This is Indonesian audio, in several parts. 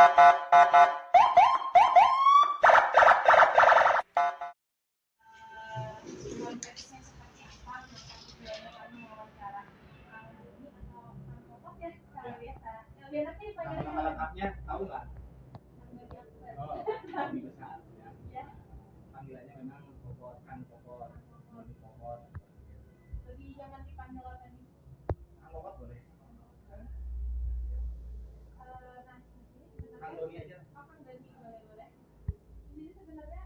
Nama lengkapnya tahu nggak? Oh, Nabi besar ya. Panggilannya memang Popot, Kang Popot, Nabi Popot. Lebih jangan dipanggil lagi. Kang Popot boleh. Kang Doni aja. Oh, Kang Doni boleh. Jadi sebenarnya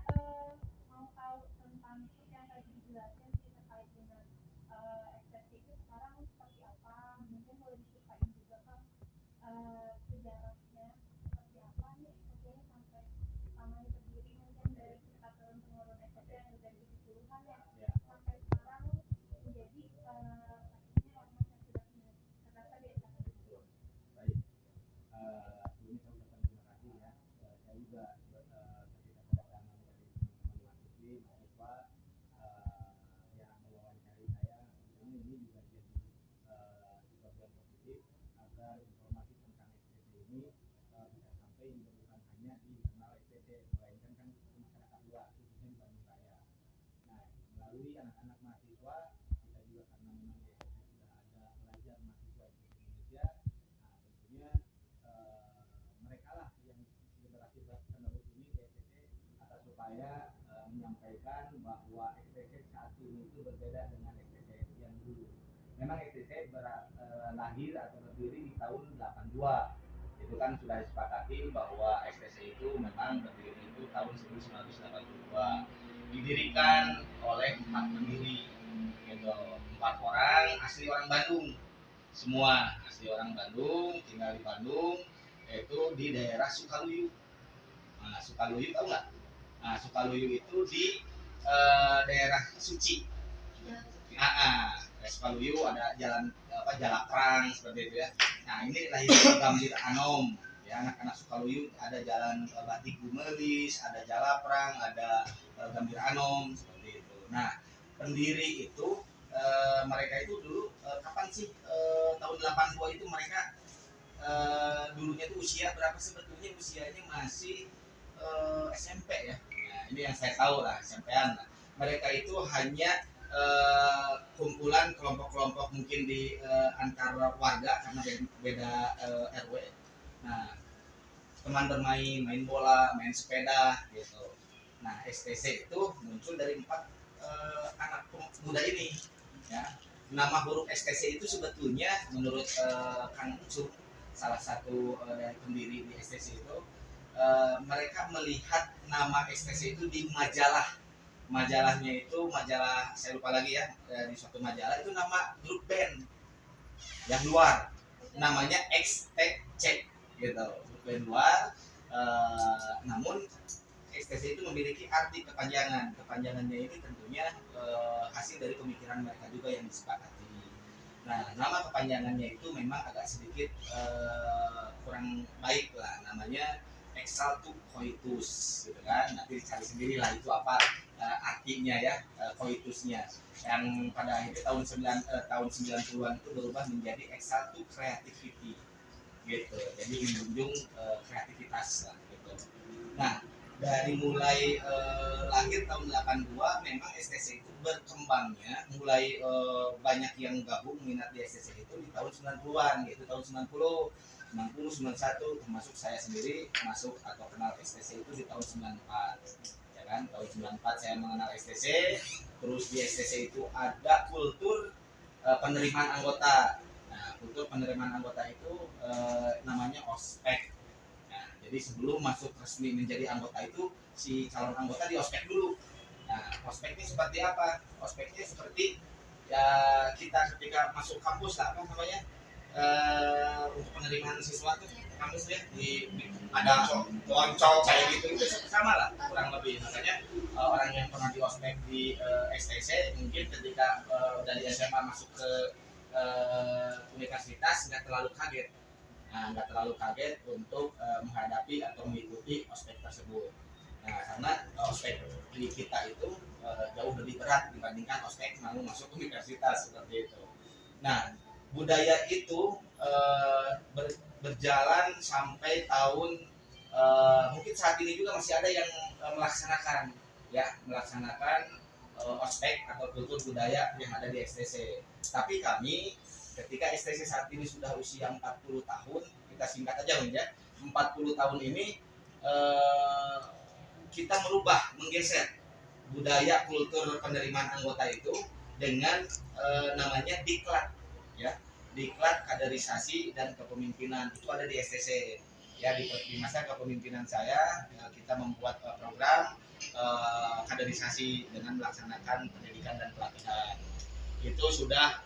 mau tahu tentang yang tadi dijelasin sih terkait dengan ekspresi itu sekarang seperti apa? Mungkin boleh diceritain juga Kang sejarahnya seperti apa nih ekspresinya sampai namanya berdiri mungkin dari kita turun temurun ekspresi yang dari 70-an ya sampai sekarang menjadi pastinya ormas yang sudah terdaftar di SKKD. Baik. Ini saya ucapkan terima kasih ya. Saya juga ketika kedatangan dari teman-teman mahasiswi, mahasiswa yang mewawancari saya, tentunya ini juga jadi sesuatu yang positif agar informasi tentang STC ini bisa sampai juga bukan hanya di internal STC, melainkan kan ke masyarakat luas, khususnya di Bandung Raya. Nah, melalui anak-anak mahasiswa, kita juga karena memang di STC sudah ada pelajar mahasiswa di Indonesia, nah tentunya mereka lah yang generasi penerus ini di STC agar supaya menyampaikan bahwa STC saat ini itu berbeda dengan STC yang dulu. Memang STC lahir atau berdiri di tahun 82. Itu kan sudah disepakati bahwa STC itu memang berdiri itu tahun 1982. Didirikan oleh 4 pendiri, gitu. 4 orang asli orang Bandung. Semua asli orang Bandung, tinggal di Bandung, yaitu di daerah Sukaluyu. Nah, Sukaluyu tahu nggak? Nah, Sukaluyu itu di daerah Suci. Sukaluyu ada jalan Jalakrang seperti itu ya. Nah, ini lahir di Gambir Anom. Ya, anak-anak Sukaluyu ada jalan Batik Gumelis, ada Jalaprang, ada Gambir Anom seperti itu. Nah, pendiri itu mereka itu dulu kapan sih tahun 82 itu mereka dulunya itu usia berapa sebetulnya usianya masih SMP ya. Nah, ini yang saya tahu lah SMP-an lah. Mereka itu hanya kumpulan kelompok-kelompok mungkin di antar warga karena beda RW. Nah, teman bermain, main bola, main sepeda gitu. Nah, STC itu muncul dari 4 anak muda ini. Ya. Nama huruf STC itu sebetulnya menurut Kang Ucup, salah satu dari pendiri di STC itu, mereka melihat nama STC itu di majalahnya itu majalah saya lupa lagi ya, di suatu majalah itu nama grup band yang luar namanya XTC gitu, grup band luar. Namun STC itu memiliki arti kepanjangannya ini tentunya hasil dari pemikiran mereka juga yang disepakati. Nah, nama kepanjangannya itu memang agak sedikit kurang baik lah, namanya Exaltu Coitus gitu kan. Nanti cari sendiri lah itu apa artinya ya, coitusnya yang pada akhir tahun 90-an itu berubah menjadi Exaltu Creativity gitu. Jadi menjunjung kreativitas lah gitu. Nah, dari mulai lahir tahun 82 memang STC itu berkembangnya mulai banyak yang gabung minat di STC itu di tahun 90-an gitu, tahun 90, 91 termasuk saya sendiri masuk atau kenal STC itu di tahun 94 ya kan. Tahun 94 saya mengenal STC, terus di STC itu ada kultur penerimaan anggota. Nah, kultur penerimaan anggota itu namanya ospek. Jadi sebelum masuk resmi menjadi anggota itu si calon anggota di ospek dulu. Nah, ospeknya seperti apa? Ospeknya seperti ya kita ketika masuk kampus lah, apa namanya, untuk penerimaan siswa tuh kampus ya di ada loncok kayak gitu, itu sama lah kurang lebih. Makanya orang yang pernah di ospek di STC mungkin ketika dari SMA masuk ke universitas nggak terlalu kaget. Nah, nggak terlalu kaget untuk menghadapi atau mengikuti ospek tersebut. Nah, karena ospek di kita itu jauh lebih berat dibandingkan ospek mau masuk universitas seperti itu. Nah, budaya itu berjalan sampai tahun mungkin saat ini juga masih ada yang melaksanakan ospek atau kultur budaya yang ada di STC. Tapi kami ketika STC saat ini sudah usia 40 tahun, kita singkat aja ya, 40 tahun ini kita menggeser budaya kultur penerimaan anggota itu dengan namanya diklat, ya, diklat kaderisasi dan kepemimpinan. Itu ada di STC ya. Di masa kepemimpinan saya kita membuat program kaderisasi dengan melaksanakan pendidikan dan pelatihan. Itu sudah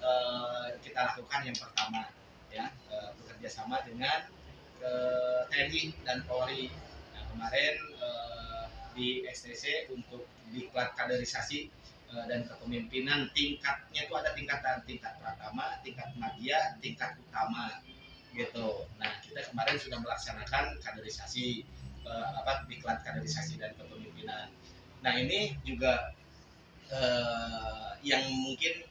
kita lakukan yang pertama ya, bekerja sama dengan TNI dan Polri. Nah, kemarin di STC untuk diklat kaderisasi dan kepemimpinan tingkatnya itu ada tingkat pertama, tingkat media, tingkat utama gitu. Nah, kita kemarin sudah melaksanakan kaderisasi diklat kaderisasi dan kepemimpinan. Nah, ini juga yang mungkin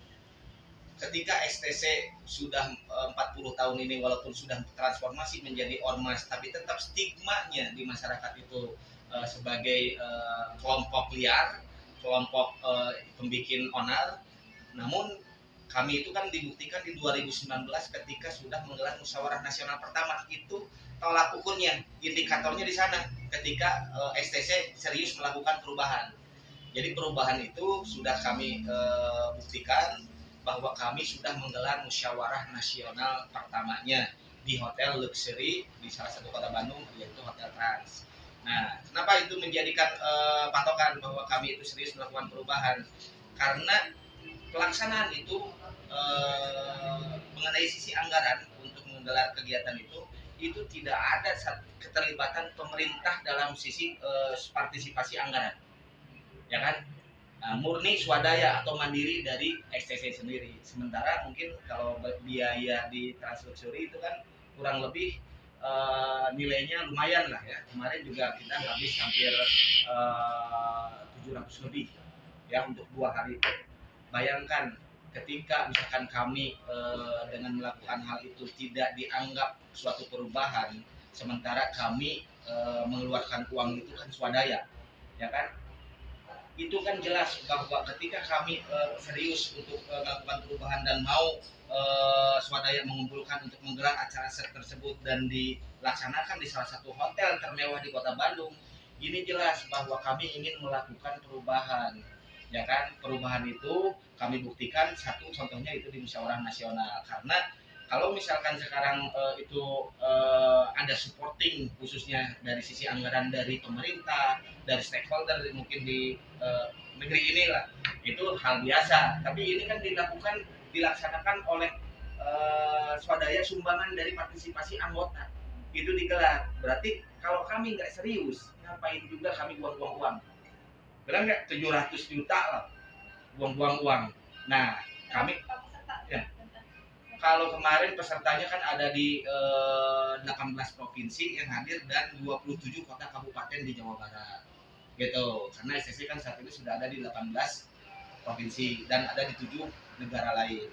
ketika STC sudah 40 tahun ini walaupun sudah transformasi menjadi ormas, tapi tetap stigmanya di masyarakat itu sebagai kelompok liar, kelompok pembikin onar. Namun kami itu kan dibuktikan di 2019 ketika sudah menggelar musyawarah nasional pertama. Itu tolak ukurnya, indikatornya di sana ketika STC serius melakukan perubahan. Jadi perubahan itu sudah kami buktikan bahwa kami sudah menggelar musyawarah nasional pertamanya di hotel luxury di salah satu kota Bandung, yaitu Hotel Trans. Nah, kenapa itu menjadikan patokan bahwa kami itu serius melakukan perubahan? Karena pelaksanaan itu mengenai sisi anggaran untuk menggelar kegiatan itu tidak ada keterlibatan pemerintah dalam sisi partisipasi anggaran, ya kan? Nah, murni swadaya atau mandiri dari STC sendiri. Sementara mungkin kalau biaya di Trans Luxury itu kan kurang lebih nilainya lumayan lah ya. Kemarin juga kita habis hampir 700 lebih ya untuk 2 hari itu. Bayangkan ketika misalkan kami dengan melakukan hal itu tidak dianggap suatu perubahan, sementara kami mengeluarkan uang itu kan swadaya, ya kan? Itu kan jelas bahwa ketika kami serius untuk melakukan perubahan dan mau swadaya mengumpulkan untuk menggelar acara tersebut dan dilaksanakan di salah satu hotel termewah di Kota Bandung, ini jelas bahwa kami ingin melakukan perubahan, ya kan? Perubahan itu kami buktikan, satu contohnya itu di musyawarah nasional. Karena kalau misalkan sekarang itu ada supporting khususnya dari sisi anggaran dari pemerintah, dari stakeholder mungkin di negeri inilah, itu hal biasa. Tapi ini kan dilaksanakan oleh swadaya sumbangan dari partisipasi anggota. Itu digelar. Berarti kalau kami nggak serius, ngapain juga kami buang-buang uang? Benar nggak? 700 juta lah buang-buang uang. Nah, kami ya, kalau kemarin pesertanya kan ada di 18 provinsi yang hadir dan 27 kota kabupaten di Jawa Barat. Gitu. Karena STC kan saat ini sudah ada di 18 provinsi dan ada di 7 negara lain.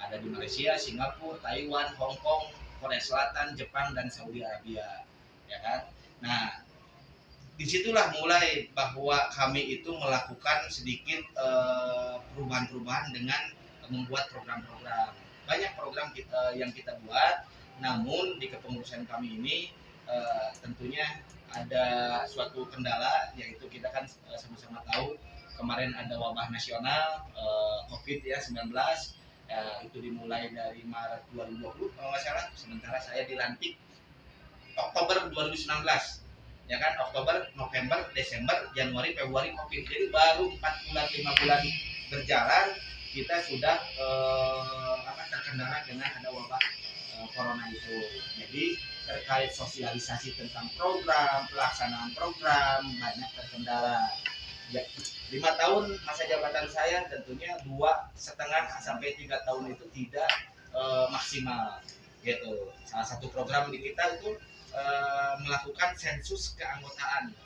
Ada di Malaysia, Singapura, Taiwan, Hong Kong, Korea Selatan, Jepang, dan Saudi Arabia. Ya kan? Nah, disitulah mulai bahwa kami itu melakukan sedikit perubahan-perubahan dengan membuat program-program. Banyak program yang kita buat, namun di kepengurusan kami ini tentunya ada suatu kendala, yaitu kita kan sama-sama tahu kemarin ada wabah nasional COVID-19 itu dimulai dari Maret 2020 kalau nggak salah, sementara saya dilantik Oktober 2019, ya kan? Oktober, November, Desember, Januari, Februari COVID. Jadi baru 4 bulan 5 bulan berjalan kita sudah terkendala dengan ada wabah corona itu. Jadi terkait sosialisasi tentang program, pelaksanaan program banyak terkendala. Ya, 5 tahun masa jabatan saya tentunya 2,5 sampai 3 tahun itu tidak maksimal gitu. Salah satu program di kita itu melakukan sensus keanggotaan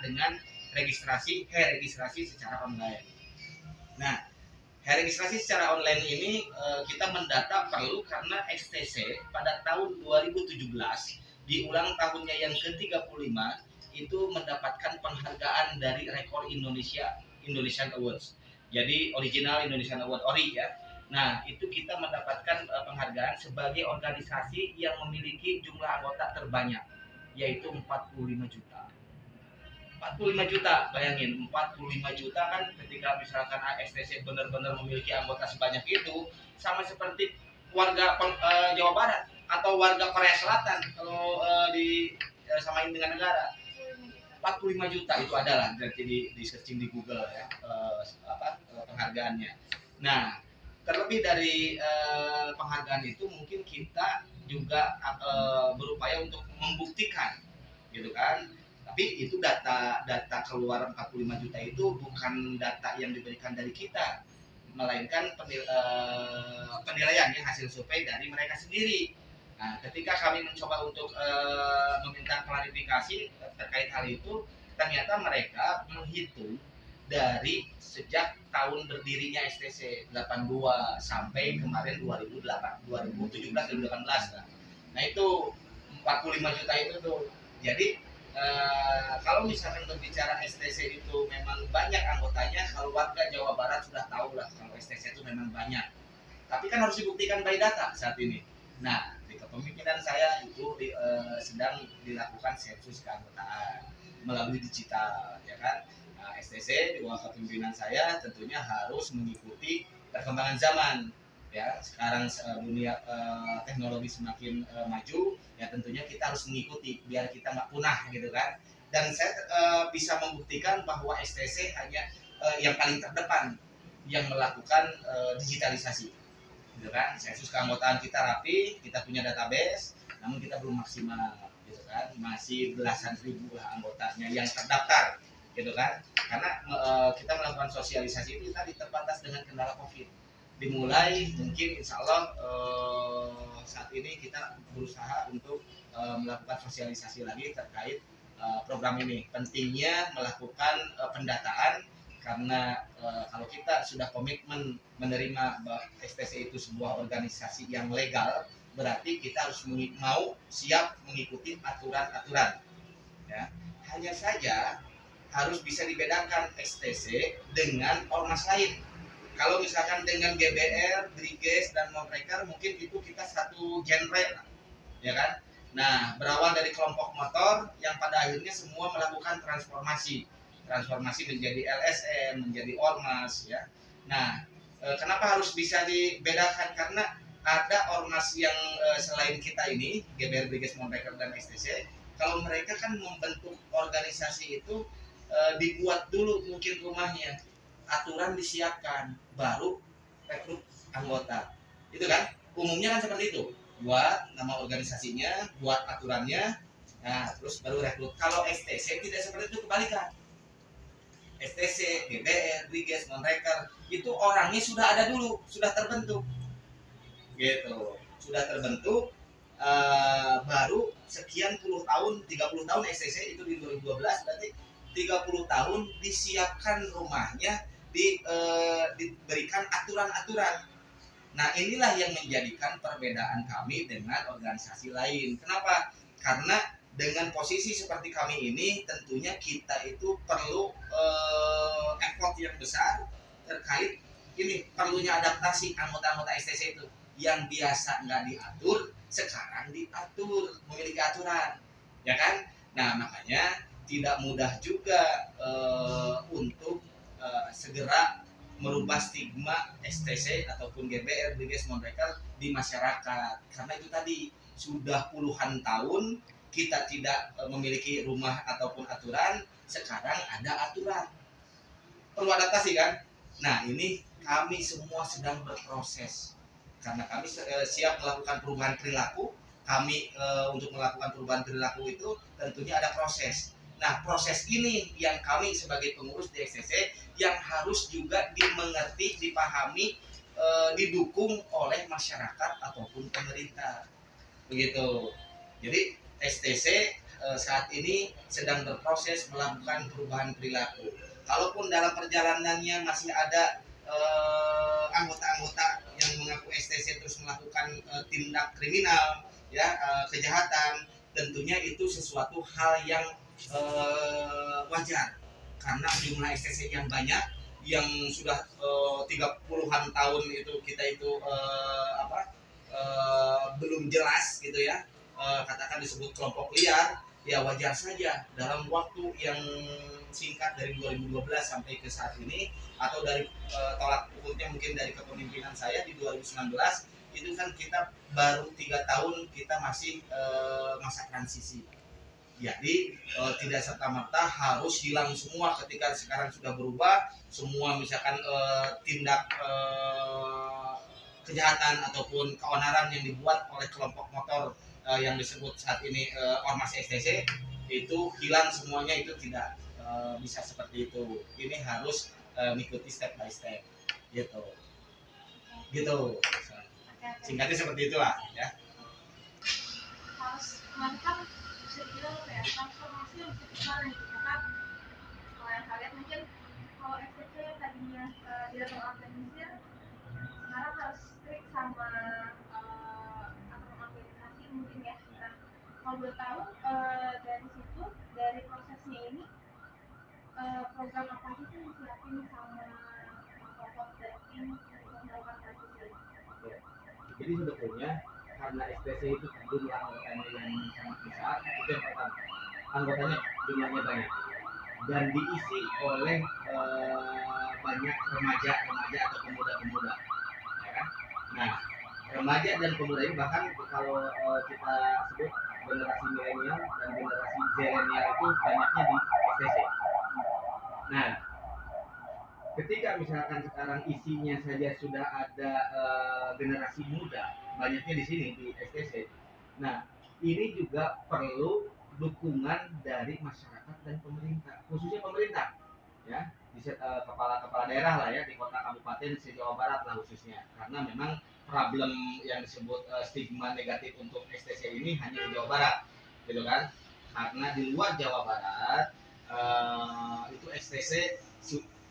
dengan registrasi secara online. Nah, registrasi secara online ini kita mendata perlu karena STC pada tahun 2017 di ulang tahunnya yang ke-35 itu mendapatkan penghargaan dari Rekor Indonesian Awards. Jadi Original Indonesian Award ORI ya. Nah, itu kita mendapatkan penghargaan sebagai organisasi yang memiliki jumlah anggota terbanyak, yaitu 45 juta. 45 juta, bayangin 45 juta kan ketika misalkan ASTC benar-benar memiliki anggota sebanyak itu, sama seperti warga Jawa Barat atau warga Korea Selatan kalau samain dengan negara. 45 juta itu adalah jadi di searching di Google ya penghargaannya. Nah, terlebih dari penghargaan itu mungkin kita juga berupaya untuk membuktikan gitu kan. Tapi itu data keluar 45 juta itu bukan data yang diberikan dari kita, melainkan penilaian ya, hasil survei dari mereka sendiri. Nah, ketika kami mencoba untuk meminta klarifikasi terkait hal itu, ternyata mereka menghitung dari sejak tahun berdirinya STC 82 sampai kemarin 2017 2018 lah. Nah, itu 45 juta itu tuh. Jadi kalau misalkan berbicara STC itu memang banyak anggotanya, kalau warga Jawa Barat sudah tahu lah kalau STC itu memang banyak. Tapi kan harus dibuktikan by data saat ini. Nah, di kepemimpinan saya itu sedang dilakukan sensus keanggotaan melalui digital, ya kan. Nah, STC di bawah kepemimpinan saya tentunya harus mengikuti perkembangan zaman. Ya, sekarang dunia teknologi semakin maju, ya tentunya kita harus mengikuti biar kita nggak punah gitu kan. Dan saya bisa membuktikan bahwa STC hanya yang paling terdepan yang melakukan digitalisasi. Gitu kan, sensus keanggotaan kita rapi, kita punya database, namun kita belum maksimal, gitu kan, masih belasan ribu lah anggotanya yang terdaftar, gitu kan, karena kita melakukan sosialisasi itu tadi terbatas dengan kendala COVID. Dimulai mungkin insya Allah saat ini kita berusaha untuk melakukan sosialisasi lagi terkait program ini. Pentingnya melakukan pendataan karena kalau kita sudah komitmen menerima STC itu sebuah organisasi yang legal, berarti kita harus mau siap mengikuti aturan-aturan. Ya. Hanya saja harus bisa dibedakan STC dengan ormas lain. Kalau misalkan dengan GBR, Briges, dan Monreker mungkin itu kita satu genre, ya kan? Nah, berawal dari kelompok motor yang pada akhirnya semua melakukan transformasi menjadi LSM, menjadi ormas, ya. Nah, kenapa harus bisa dibedakan? Karena ada ormas yang selain kita ini, GBR, Briges, Monreker, dan STC, kalau mereka kan membentuk organisasi itu dibuat dulu mungkin rumahnya, aturan disiapkan, baru rekrut anggota. Itu kan? Umumnya kan seperti itu. Buat nama organisasinya, buat aturannya, nah terus baru rekrut. Kalau STC tidak seperti itu, kebalikan. STC, GBR, Briges, Monreker, itu orangnya sudah ada dulu, sudah terbentuk. Gitu. Sudah terbentuk, baru sekian puluh tahun, 30 tahun STC itu di 2012, berarti 30 tahun disiapkan rumahnya, diberikan aturan-aturan. Nah, inilah yang menjadikan perbedaan kami dengan organisasi lain. Kenapa? Karena dengan posisi seperti kami ini, tentunya kita itu perlu effort yang besar terkait ini, perlunya adaptasi anggota-anggota STC itu yang biasa nggak diatur, sekarang diatur, memiliki aturan, ya kan? Nah, makanya tidak mudah juga untuk segera merubah stigma STC ataupun GBR, Briges, Monreker di masyarakat. Karena itu tadi sudah puluhan tahun kita tidak memiliki rumah ataupun aturan, sekarang ada aturan. Perlu adaptasi kan? Nah, ini kami semua sedang berproses. Karena kami siap melakukan perubahan perilaku, kami untuk melakukan perubahan perilaku itu tentunya ada proses. Nah, proses ini yang kami sebagai pengurus di STC yang harus juga dimengerti, dipahami, didukung oleh masyarakat ataupun pemerintah. Begitu. Jadi STC saat ini sedang berproses melakukan perubahan perilaku. Kalaupun dalam perjalanannya masih ada anggota-anggota yang mengaku STC terus melakukan tindak kriminal, ya, kejahatan, tentunya itu sesuatu hal yang wajar karena jumlah STC yang banyak yang sudah 30-an tahun itu kita itu belum jelas gitu ya, katakan disebut kelompok liar, ya wajar saja dalam waktu yang singkat dari 2012 sampai ke saat ini atau dari tolak ukurnya mungkin dari kepemimpinan saya di 2019 itu kan kita baru 3 tahun kita masih masa transisi. Jadi tidak serta-merta harus hilang semua ketika sekarang sudah berubah semua, misalkan tindak kejahatan ataupun keonaran yang dibuat oleh kelompok motor yang disebut saat ini Ormas STC itu hilang semuanya, itu tidak bisa seperti itu. Ini harus mengikuti step by step gitu. Singkatnya seperti itulah ya. Harus mantap bisa dibilang ya, transformasi yang besar gitu kan. Kalau yang kalian mungkin kalau STC tadinya tidak terorganisir, sekarang harus strict sama aturan organisasi mungkin ya. Nah, kalau boleh tahu dari situ, dari prosesnya ini program apa sih yang disiapin sama kelompok dan tim untuk melakukan transisi? Jadi sebetulnya karena STC itu jumlah anggotanya yang sangat besar, itu yang pertama, anggotanya jumlahnya banyak dan diisi oleh banyak remaja atau pemuda-pemuda, ya kan? Nah, remaja dan pemuda ini bahkan kalau kita sebut generasi milenial dan generasi zilenial itu banyaknya di STC. Nah, ketika misalkan sekarang isinya saja sudah ada generasi muda, banyaknya di sini di STC. Nah, ini juga perlu dukungan dari masyarakat dan pemerintah, khususnya pemerintah, ya, di kepala daerah lah ya, di kota kabupaten se-Jawa Barat lah khususnya, karena memang problem yang disebut stigma negatif untuk STC ini hanya di Jawa Barat, gitu kan? Karena di luar Jawa Barat itu STC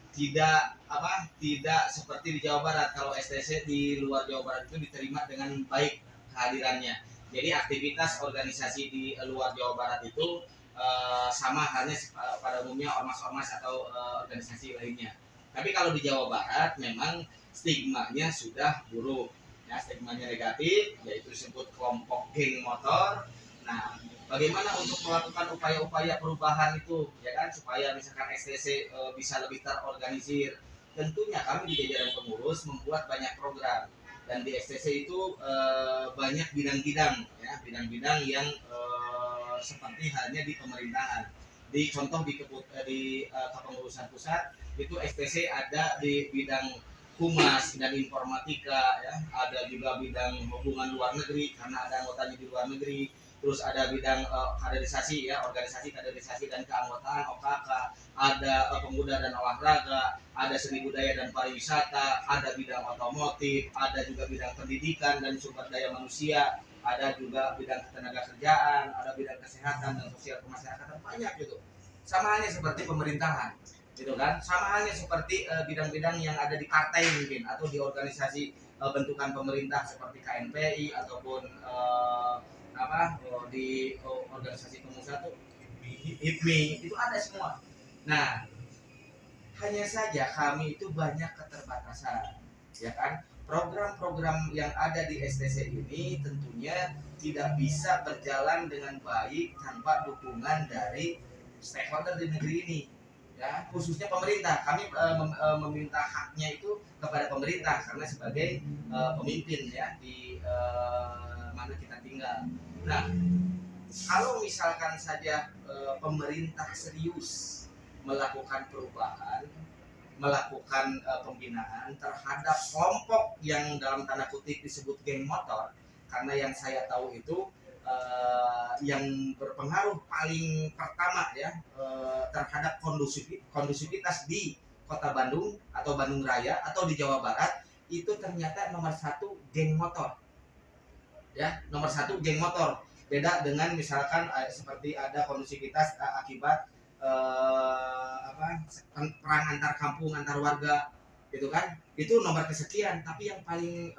tidak seperti di Jawa Barat. Kalau STC di luar Jawa Barat itu diterima dengan baik kehadirannya. Jadi aktivitas organisasi di luar Jawa Barat itu sama halnya pada umumnya ormas-ormas atau organisasi lainnya. Tapi kalau di Jawa Barat memang stigmanya sudah buruk, ya, stigmanya negatif, yaitu disebut kelompok geng motor. Nah, bagaimana untuk melakukan upaya-upaya perubahan itu, ya kan, supaya misalkan STC bisa lebih terorganisir? Tentunya kami di jajaran pengurus membuat banyak program dan di STC itu banyak bidang-bidang, ya, bidang-bidang yang seperti halnya di pemerintahan. Di contoh di kepengurusan pusat itu STC ada di bidang humas dan informatika, ya, ada juga bidang hubungan luar negeri karena ada anggotanya di luar negeri. Terus ada bidang kaderisasi, ya, organisasi kaderisasi dan keanggotaan OKK, ada pemuda dan olahraga, ada seni budaya dan pariwisata, ada bidang otomotif, ada juga bidang pendidikan dan sumber daya manusia, ada juga bidang ketenaga kerjaan, ada bidang kesehatan dan sosial kemasyarakatan, banyak gitu. Sama halnya seperti pemerintahan, gitu kan? Sama halnya seperti bidang-bidang yang ada di partai mungkin atau di organisasi bentukan pemerintah seperti KNPI ataupun di organisasi pengusaha tuh HIPMI itu ada semua. Nah, hanya saja kami itu banyak keterbatasan, ya kan? Program-program yang ada di STC ini tentunya tidak bisa berjalan dengan baik tanpa dukungan dari stakeholder di negeri ini, ya, khususnya pemerintah. Kami meminta haknya itu kepada pemerintah karena sebagai pemimpin, ya, di mana kita tinggal. Nah, kalau misalkan saja pemerintah serius melakukan perubahan, melakukan pembinaan terhadap kelompok yang dalam tanda kutip disebut geng motor, karena yang saya tahu itu yang berpengaruh paling pertama, ya, terhadap kondusivitas di Kota Bandung atau Bandung Raya atau di Jawa Barat itu ternyata nomor 1 geng motor. Ya, nomor 1 geng motor. Beda dengan misalkan seperti ada kondusivitas akibat perang antar kampung, antar warga, gitu kan? Itu nomor kesekian, tapi yang paling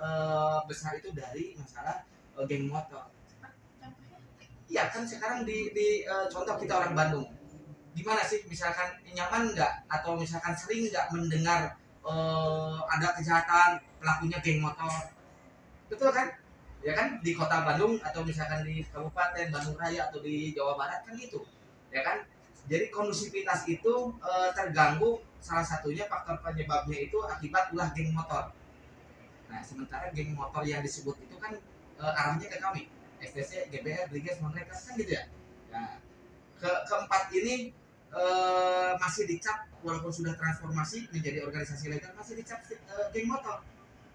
besar itu dari masalah geng motor. Iya kan sekarang contoh kita orang Bandung, gimana sih misalkan nyaman nggak atau misalkan sering nggak mendengar ada kejahatan pelakunya geng motor, betul kan? Ya kan di kota Bandung atau misalkan di Kabupaten Bandung Raya atau di Jawa Barat kan gitu, ya kan? Jadi kondusivitas itu terganggu, salah satunya faktor penyebabnya itu akibat ulah geng motor. Nah sementara geng motor yang disebut itu kan arahnya ke kami, STC, GBR, Briges, mereka kan gitu ya. Nah, keempat ini masih dicap walaupun sudah transformasi menjadi organisasi legal masih dicap geng motor,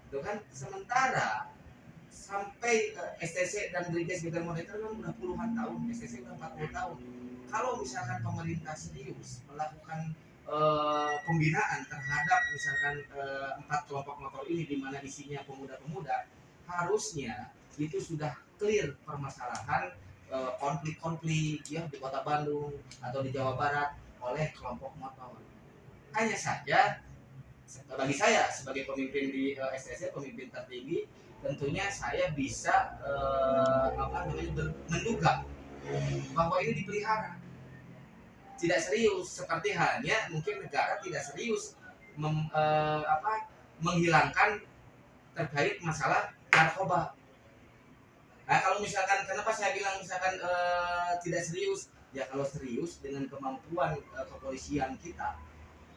itu kan. Sementara sampai STC dan Briges Legal Monitor kan udah puluhan tahun, STC udah 40 tahun. Kalau misalkan pemerintah serius melakukan pembinaan terhadap misalkan 4 kelompok motor ini di mana isinya pemuda-pemuda, harusnya itu sudah clear permasalahan konflik-konflik ya di kota Bandung atau di Jawa Barat oleh kelompok motor. Hanya saja bagi saya sebagai pemimpin di STC, pemimpin tertinggi, tentunya saya bisa menduga bahwa ini dipelihara tidak serius, seperti halnya mungkin negara tidak serius menghilangkan terkait masalah narkoba. Nah kalau misalkan kenapa saya bilang misalkan tidak serius, ya kalau serius dengan kemampuan kepolisian kita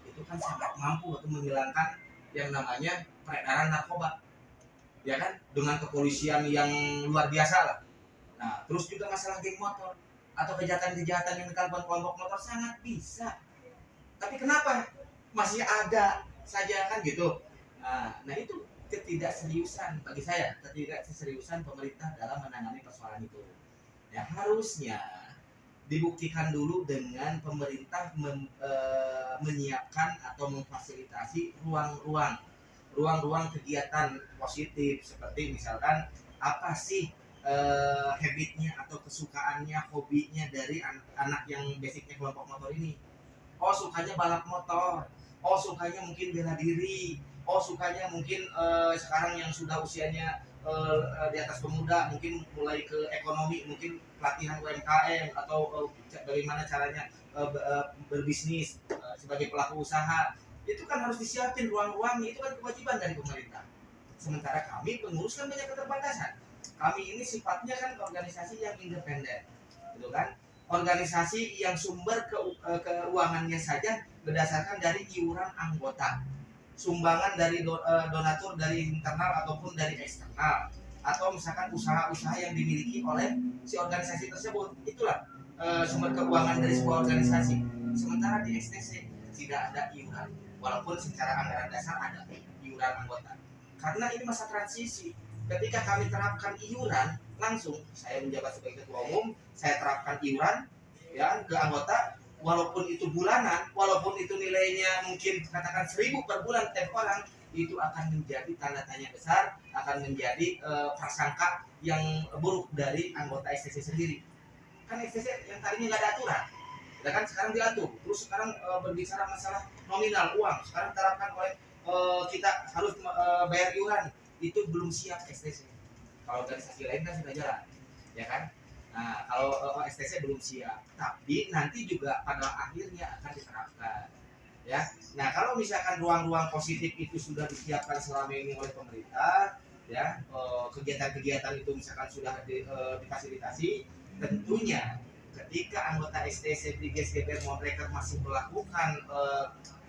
itu kan sangat mampu untuk menghilangkan yang namanya peredaran narkoba, ya kan, dengan kepolisian yang luar biasa lah. Nah terus juga masalah geng motor atau kejahatan-kejahatan yang dilakukan kelompok motor sangat bisa, tapi kenapa masih ada saja kan gitu. Nah itu ketidakseriusan bagi saya, ketidakseriusan pemerintah dalam menangani persoalan itu. Ya harusnya dibuktikan dulu dengan pemerintah menyiapkan atau memfasilitasi ruang-ruang kegiatan positif, seperti misalkan apa sih habitnya atau kesukaannya, hobinya dari anak yang basicnya kelompok motor ini. Oh sukanya balap motor, oh sukanya mungkin bela diri, oh sukanya mungkin sekarang yang sudah usianya di atas pemuda mungkin mulai ke ekonomi, mungkin pelatihan UMKM atau bagaimana caranya berbisnis sebagai pelaku usaha. Itu kan harus disiapin ruang-ruangnya, itu kan kewajiban dari pemerintah. Sementara kami pengurus kan banyak keterbatasan. Kami ini sifatnya kan organisasi yang independen, gitu kan? Organisasi yang sumber keuangannya saja berdasarkan dari iuran anggota, sumbangan dari donatur dari internal ataupun dari eksternal, atau misalkan usaha-usaha yang dimiliki oleh si organisasi tersebut. Itulah sumber keuangan dari sebuah organisasi. Sementara di STC tidak ada iuran, walaupun secara anggaran dasar ada iuran anggota. Karena ini masa transisi, ketika kami terapkan iuran langsung, saya menjabat sebagai ketua umum, saya terapkan iuran ya ke anggota, walaupun itu bulanan, walaupun itu nilainya mungkin katakan 1.000 per bulan tiap orang, itu akan menjadi tanda tanya besar, akan menjadi prasangka yang buruk dari anggota STC sendiri. Kan STC yang tadinya nggak ada aturan, ya kan sekarang diatur. Terus sekarang berbicara masalah nominal uang, sekarang terapkan oleh kita harus bayar iuran. Itu belum siap STC. Kalau organisasi lain kan sudah jalan, ya kan? Nah, kalau STC belum siap, tapi nanti juga pada akhirnya akan diterapkan, ya. Nah, kalau misalkan ruang-ruang positif itu sudah disiapkan selama ini oleh pemerintah, ya, kegiatan-kegiatan itu misalkan sudah difasilitasi, tentunya ketika anggota STC di GSGBR mereka masih melakukan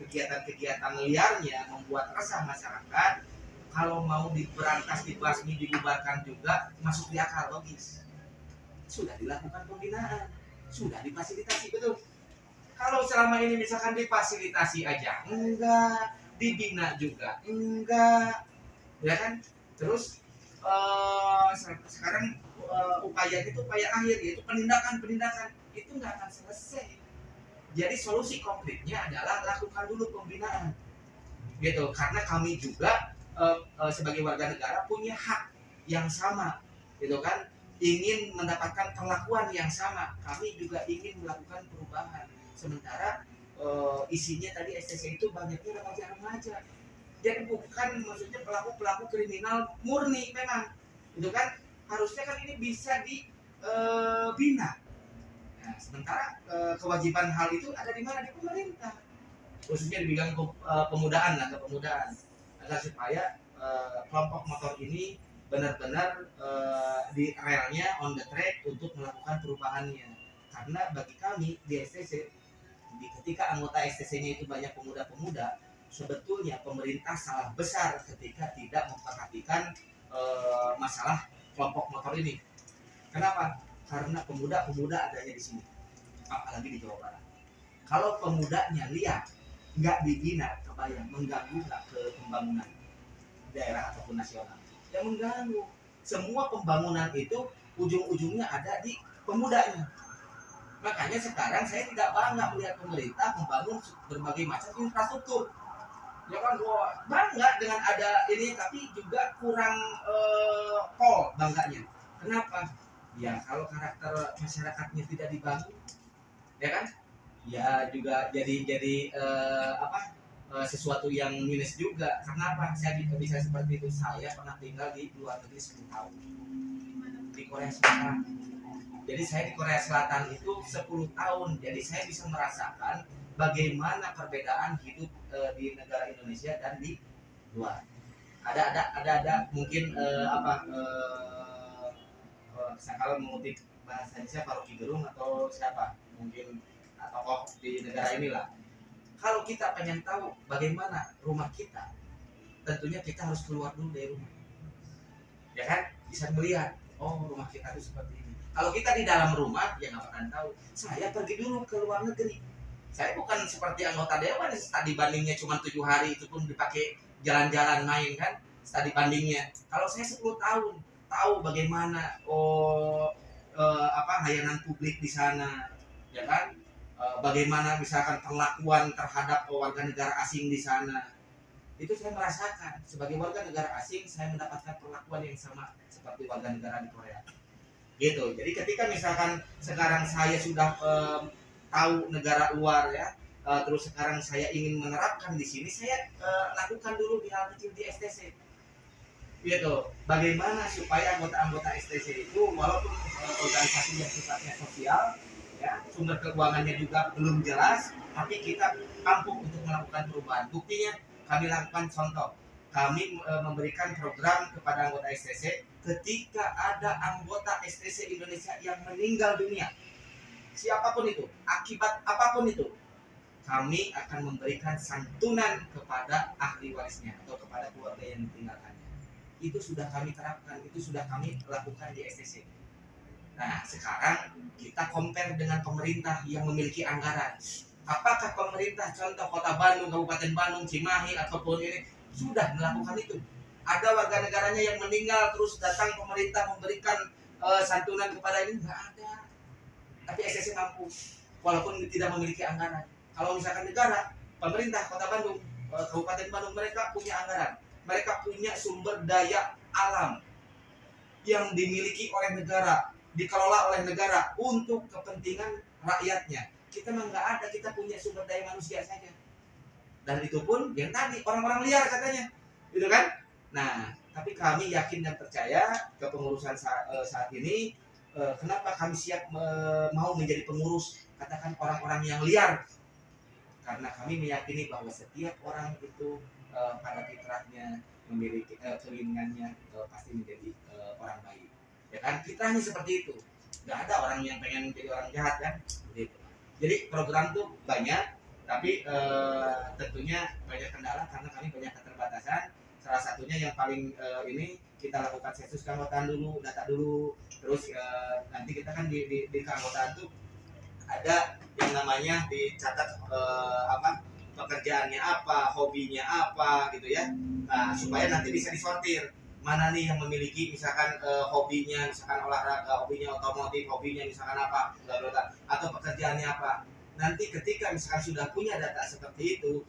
kegiatan-kegiatan liarnya membuat resah masyarakat, kalau mau diberantas, dibasmi, dibubarkan juga masuk di akal logis. Sudah dilakukan pembinaan, sudah difasilitasi, betul. Kalau selama ini misalkan difasilitasi aja enggak, dibina juga enggak, ya kan? Terus sekarang upaya itu upaya akhir, yaitu penindakan itu nggak akan selesai. Jadi solusi konkretnya adalah lakukan dulu pembinaan, gitu. Karena kami juga sebagai warga negara punya hak yang sama, gitu kan, ingin mendapatkan perlakuan yang sama. Kami juga ingin melakukan perubahan. Sementara isinya tadi STC itu banyaknya remaja-remaja, jadi bukan maksudnya pelaku kriminal murni memang, gitu kan. Harusnya kan ini bisa bina. Nah, sementara kewajiban hal itu ada di mana? Di pemerintah, khususnya di bidang pemudaan lah, kepemudaan, agar supaya kelompok motor ini benar-benar di relnya, on the track untuk melakukan perubahannya. Karena bagi kami di STC, ketika anggota STC-nya itu banyak pemuda-pemuda, sebetulnya pemerintah salah besar ketika tidak memperhatikan masalah kelompok motor ini. Kenapa? Karena pemuda-pemuda adanya di sini, apalagi di Jawa Barat. Kalau pemudanya liar, nggak dibina, kebayang mengganggu nggak ke pembangunan daerah ataupun nasional? Yang mengganggu. Semua pembangunan itu ujung-ujungnya ada di pemudanya. Makanya sekarang saya tidak bangga melihat pemerintah membangun berbagai macam infrastruktur. Ya kan, bangga dengan ada ini, tapi juga kurang pol bangganya. Kenapa? Ya kalau karakter masyarakatnya tidak dibangun, ya kan? Ya juga jadi sesuatu yang minus juga. Kenapa saya bisa seperti itu? Saya pernah tinggal di luar negeri 10 tahun di Korea Selatan. Jadi saya di Korea Selatan itu 10 tahun. Jadi saya bisa merasakan bagaimana perbedaan hidup di negara Indonesia dan di luar. Ada mungkin kalau mengutip bahasa siapa, Rocky Gerung atau siapa mungkin tokoh di negara inilah. Kalau kita pengen tahu bagaimana rumah kita, tentunya kita harus keluar dulu dari rumah, ya kan? Bisa melihat, oh rumah kita itu seperti ini. Kalau kita di dalam rumah, ya nggak akan tahu. Saya pergi dulu ke luar negeri. Saya bukan seperti anggota dewan, studi bandingnya cuma 7 hari, itu pun dipakai jalan-jalan main kan, studi bandingnya. Kalau saya 10 tahun, tahu bagaimana layanan publik di sana, ya kan? Bagaimana misalkan perlakuan terhadap warga negara asing di sana. Itu saya merasakan sebagai warga negara asing, saya mendapatkan perlakuan yang sama seperti warga negara di Korea. Gitu. Jadi ketika misalkan sekarang saya sudah tahu negara luar ya, terus sekarang saya ingin menerapkan di sini, saya lakukan dulu di hal kecil di STC. Gitu. Bagaimana supaya anggota-anggota STC itu walaupun organisasi yang sifatnya sosial, ya, sumber keuangannya juga belum jelas, tapi kita mampu untuk melakukan perubahan. Buktinya kami lakukan contoh, kami memberikan program kepada anggota STC ketika ada anggota STC Indonesia yang meninggal dunia, siapapun itu, akibat apapun itu, kami akan memberikan santunan kepada ahli warisnya atau kepada keluarga yang ditinggalkannya. Itu sudah kami terapkan, itu sudah kami lakukan di STC. Nah, sekarang kita compare dengan pemerintah yang memiliki anggaran. Apakah pemerintah contoh Kota Bandung, Kabupaten Bandung, Cimahi ataupun ini sudah melakukan itu? Ada warga negaranya yang meninggal terus datang pemerintah memberikan santunan kepada ini? Nggak ada. Tapi STC mampu, walaupun tidak memiliki anggaran. Kalau misalkan negara, pemerintah Kota Bandung, Kabupaten Bandung, mereka punya anggaran, mereka punya sumber daya alam yang dimiliki oleh negara, dikelola oleh negara untuk kepentingan rakyatnya. Kita mah nggak ada, kita punya sumber daya manusia saja. Dan itu pun yang tadi orang-orang liar katanya, gitu kan? Nah, tapi kami yakin dan percaya kepengurusan saat ini. Kenapa kami siap mau menjadi pengurus? Katakan orang-orang yang liar, karena kami meyakini bahwa setiap orang itu pada fitrahnya memiliki keinginannya pasti menjadi orang baik, ya kan? Fitrahnya seperti itu. Nggak ada orang yang pengen menjadi orang jahat kan, begitu. Jadi program tuh banyak, tapi tentunya banyak kendala karena kami banyak keterbatasan. Salah satunya yang paling ini kita lakukan sensus keanggotaan dulu, data dulu, terus nanti kita kan di keanggotaan tuh ada yang namanya dicatat pekerjaannya apa, hobinya apa gitu ya. Nah, supaya nanti bisa disortir mana nih yang memiliki misalkan hobinya misalkan olahraga, hobinya otomotif, hobinya misalkan apa, atau pekerjaannya apa. Nanti ketika misalkan sudah punya data seperti itu,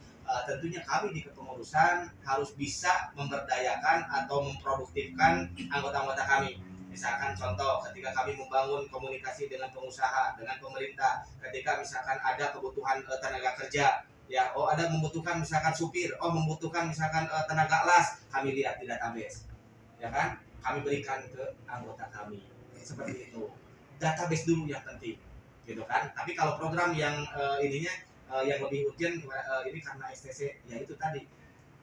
tentunya kami di kepengurusan harus bisa memberdayakan atau memproduktifkan anggota-anggota kami. Misalkan contoh, ketika kami membangun komunikasi dengan pengusaha, dengan pemerintah, ketika misalkan ada kebutuhan tenaga kerja, ya, oh ada membutuhkan misalkan supir, oh membutuhkan misalkan tenaga las, kami lihat di database, ya kan, kami berikan ke anggota kami, seperti itu. database dulu yang penting, gitu kan. Tapi kalau program yang yang lebih urgent ini karena STC, ya itu tadi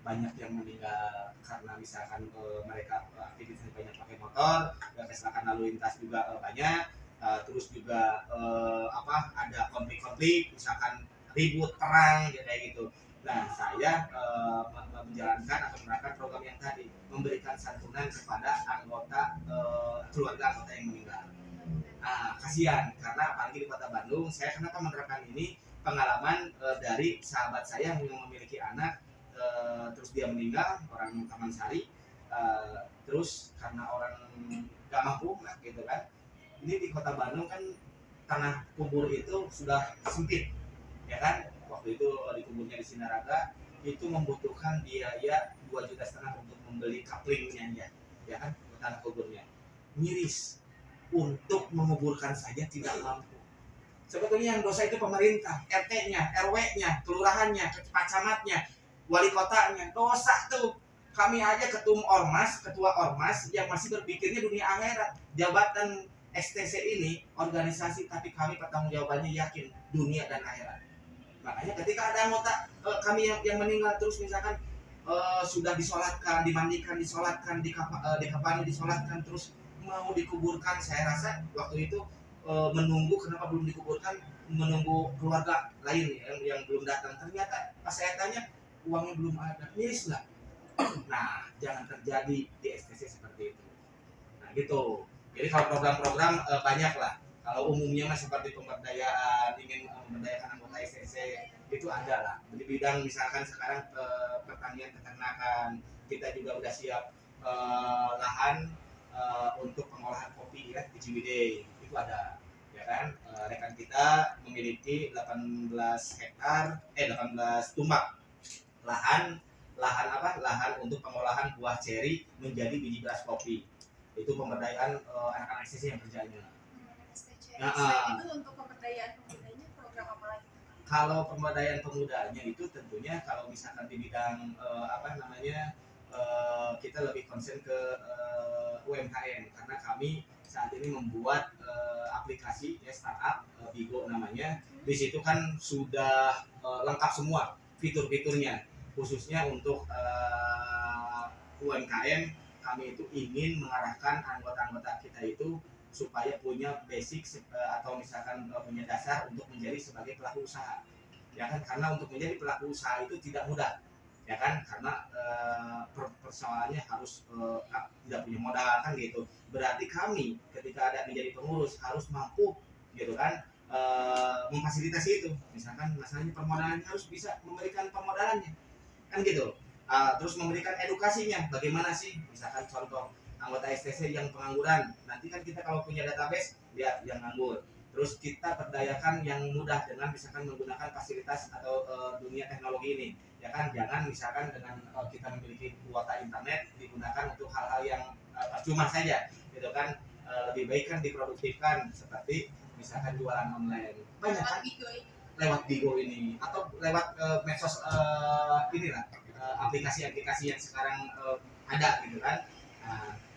banyak yang meninggal karena misalkan mereka aktivitasnya banyak pakai motor, kecelakaan lalu lintas juga banyak, terus juga ada konflik-konflik, misalkan ribut perang kayak gitu. Nah, saya menjalankan atau menerapkan program yang tadi, memberikan santunan kepada anggota keluarga anggota yang meninggal. Kasihan karena apalagi di Kota Bandung, saya kenapa menerapkan ini, pengalaman dari sahabat saya yang memiliki anak, terus dia meninggal, orang Taman Sari, terus karena orang gak mampu gitu kan. Ini di Kota Bandung kan tanah kubur itu sudah sempit, ya kan. Waktu itu dikuburnya di Sinaraga itu membutuhkan biaya 2,5 juta untuk membeli kaplingnya, ya kan, tanah kuburnya miris, untuk menguburkan saja tidak mampu. Sebetulnya yang dosa itu pemerintah, RT-nya, RW-nya, kelurahannya, camatnya, wali kotanya. Dosa tuh. Kami aja ketua ormas yang masih berpikirnya dunia akhirat. Jabatan STC ini organisasi, tapi kami pertanggungjawabannya yakin dunia dan akhirat. Makanya ketika ada anggota kami yang meninggal, terus misalkan sudah disolatkan, dimandikan, disolatkan, dikafani, disolatkan, terus mau dikuburkan, saya rasa waktu itu menunggu, kenapa belum dikuburkan, menunggu keluarga lain yang belum datang. Ternyata pas saya tanya, uangnya belum ada, miris lah. Nah, jangan terjadi di STC seperti itu. Nah gitu. Jadi kalau program-program banyak lah. Kalau umumnya mah seperti pemberdayaan, ingin memberdayakan anggota STC, itu ada lah. Di bidang misalkan sekarang pertanian peternakan, kita juga udah siap lahan untuk pengolahan kopi ya di Ciwidey, itu ada, ya kan. Rekan kita memiliki 18 tumbak lahan untuk pengolahan buah ceri menjadi biji beras kopi. Itu pemberdayaan anak-anak STC yang kerjanya. Selain itu untuk pemberdayaan pemudanya program apa lagi? Kalau pemberdayaan pemudanya itu tentunya kalau misalkan di bidang kita lebih konsen ke UMKM, karena kami saat ini membuat aplikasi ya, startup Bigo namanya. Di situ kan sudah lengkap semua fitur-fiturnya, khususnya untuk UMKM. Kami itu ingin mengarahkan anggota-anggota kita itu supaya punya basic atau misalkan punya dasar untuk menjadi sebagai pelaku usaha, ya kan. Karena untuk menjadi pelaku usaha itu tidak mudah, ya kan, karena persoalannya harus tidak punya modal kan gitu. Berarti kami ketika ada menjadi pengurus harus mampu gitu kan, memfasilitasi itu. Misalkan masalahnya permodalan, harus bisa memberikan permodalannya kan gitu. Terus memberikan edukasinya, bagaimana sih, misalkan contoh anggota STC yang pengangguran, nanti kan kita kalau punya database lihat yang nganggur, terus kita berdayakan yang mudah dengan misalkan menggunakan fasilitas atau dunia teknologi ini, ya kan. Jangan misalkan dengan kita memiliki kuota internet digunakan untuk hal-hal yang percuma saja gitu kan. Lebih baik kan diproduktifkan, seperti misalkan jualan online banyak kan lewat Bigo ini, atau lewat medsos inilah, aplikasi-aplikasi yang sekarang ada gitu kan.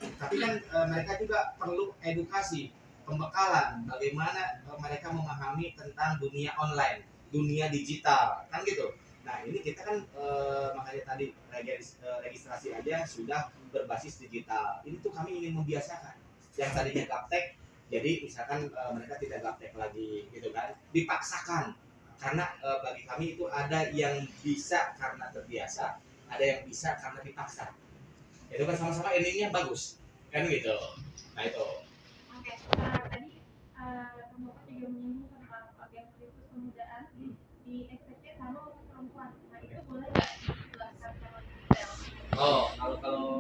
Tapi kan mereka juga perlu edukasi, pembekalan bagaimana mereka memahami tentang dunia online, dunia digital kan gitu. Nah ini kita kan makanya tadi registrasi aja sudah berbasis digital. Ini tuh kami ingin membiasakan yang tadinya gaptek, jadi misalkan mereka tidak gaptek lagi gitu kan, dipaksakan. Karena bagi kami itu ada yang bisa karena terbiasa, ada yang bisa karena dipaksa. Itu kan sama-sama endingnya bagus kan gitu. Nah itu. Oke, tadi Bapak juga menyinggung tentang bagian aktivitas pemudaan di STC sama untuk perempuan. Nah itu boleh nggak dijelaskan secara detail?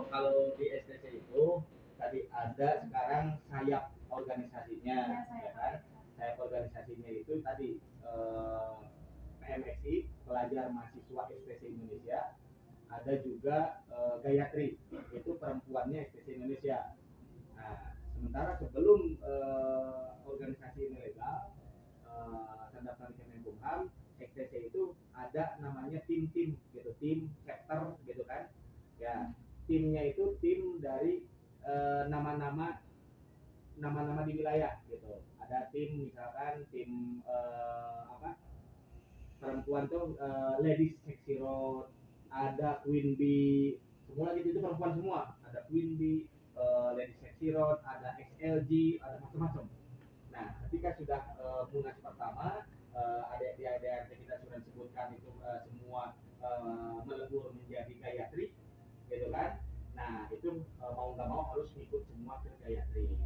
Kalau di STC itu tadi ada sekarang sayap organisasinya, ya kan. Sayap organisasinya itu tadi PMSI, Pelajar Mahasiswa STC Indonesia. Ada juga Gayatri, itu perempuannya STC Indonesia. Nah, sementara sebelum organisasi ini legal, terdaftar di Kemenkumham, STC itu ada namanya tim-tim gitu, tim chapter gitu kan. Ya, timnya itu tim dari nama-nama di wilayah gitu. ada tim misalkan tim perempuan tuh ladies sexy road, ada queen bee, semua gitu itu perempuan semua, ada queen bee, ladies sexy road, ada XLG, ada macam-macam. Nah, ketika sudah munas pertama, adik-adik kita sudah sebutkan itu semua melebur menjadi Gayatri, gitu kan? Nah, itu mau nggak mau harus ikut semua ke Gayatri.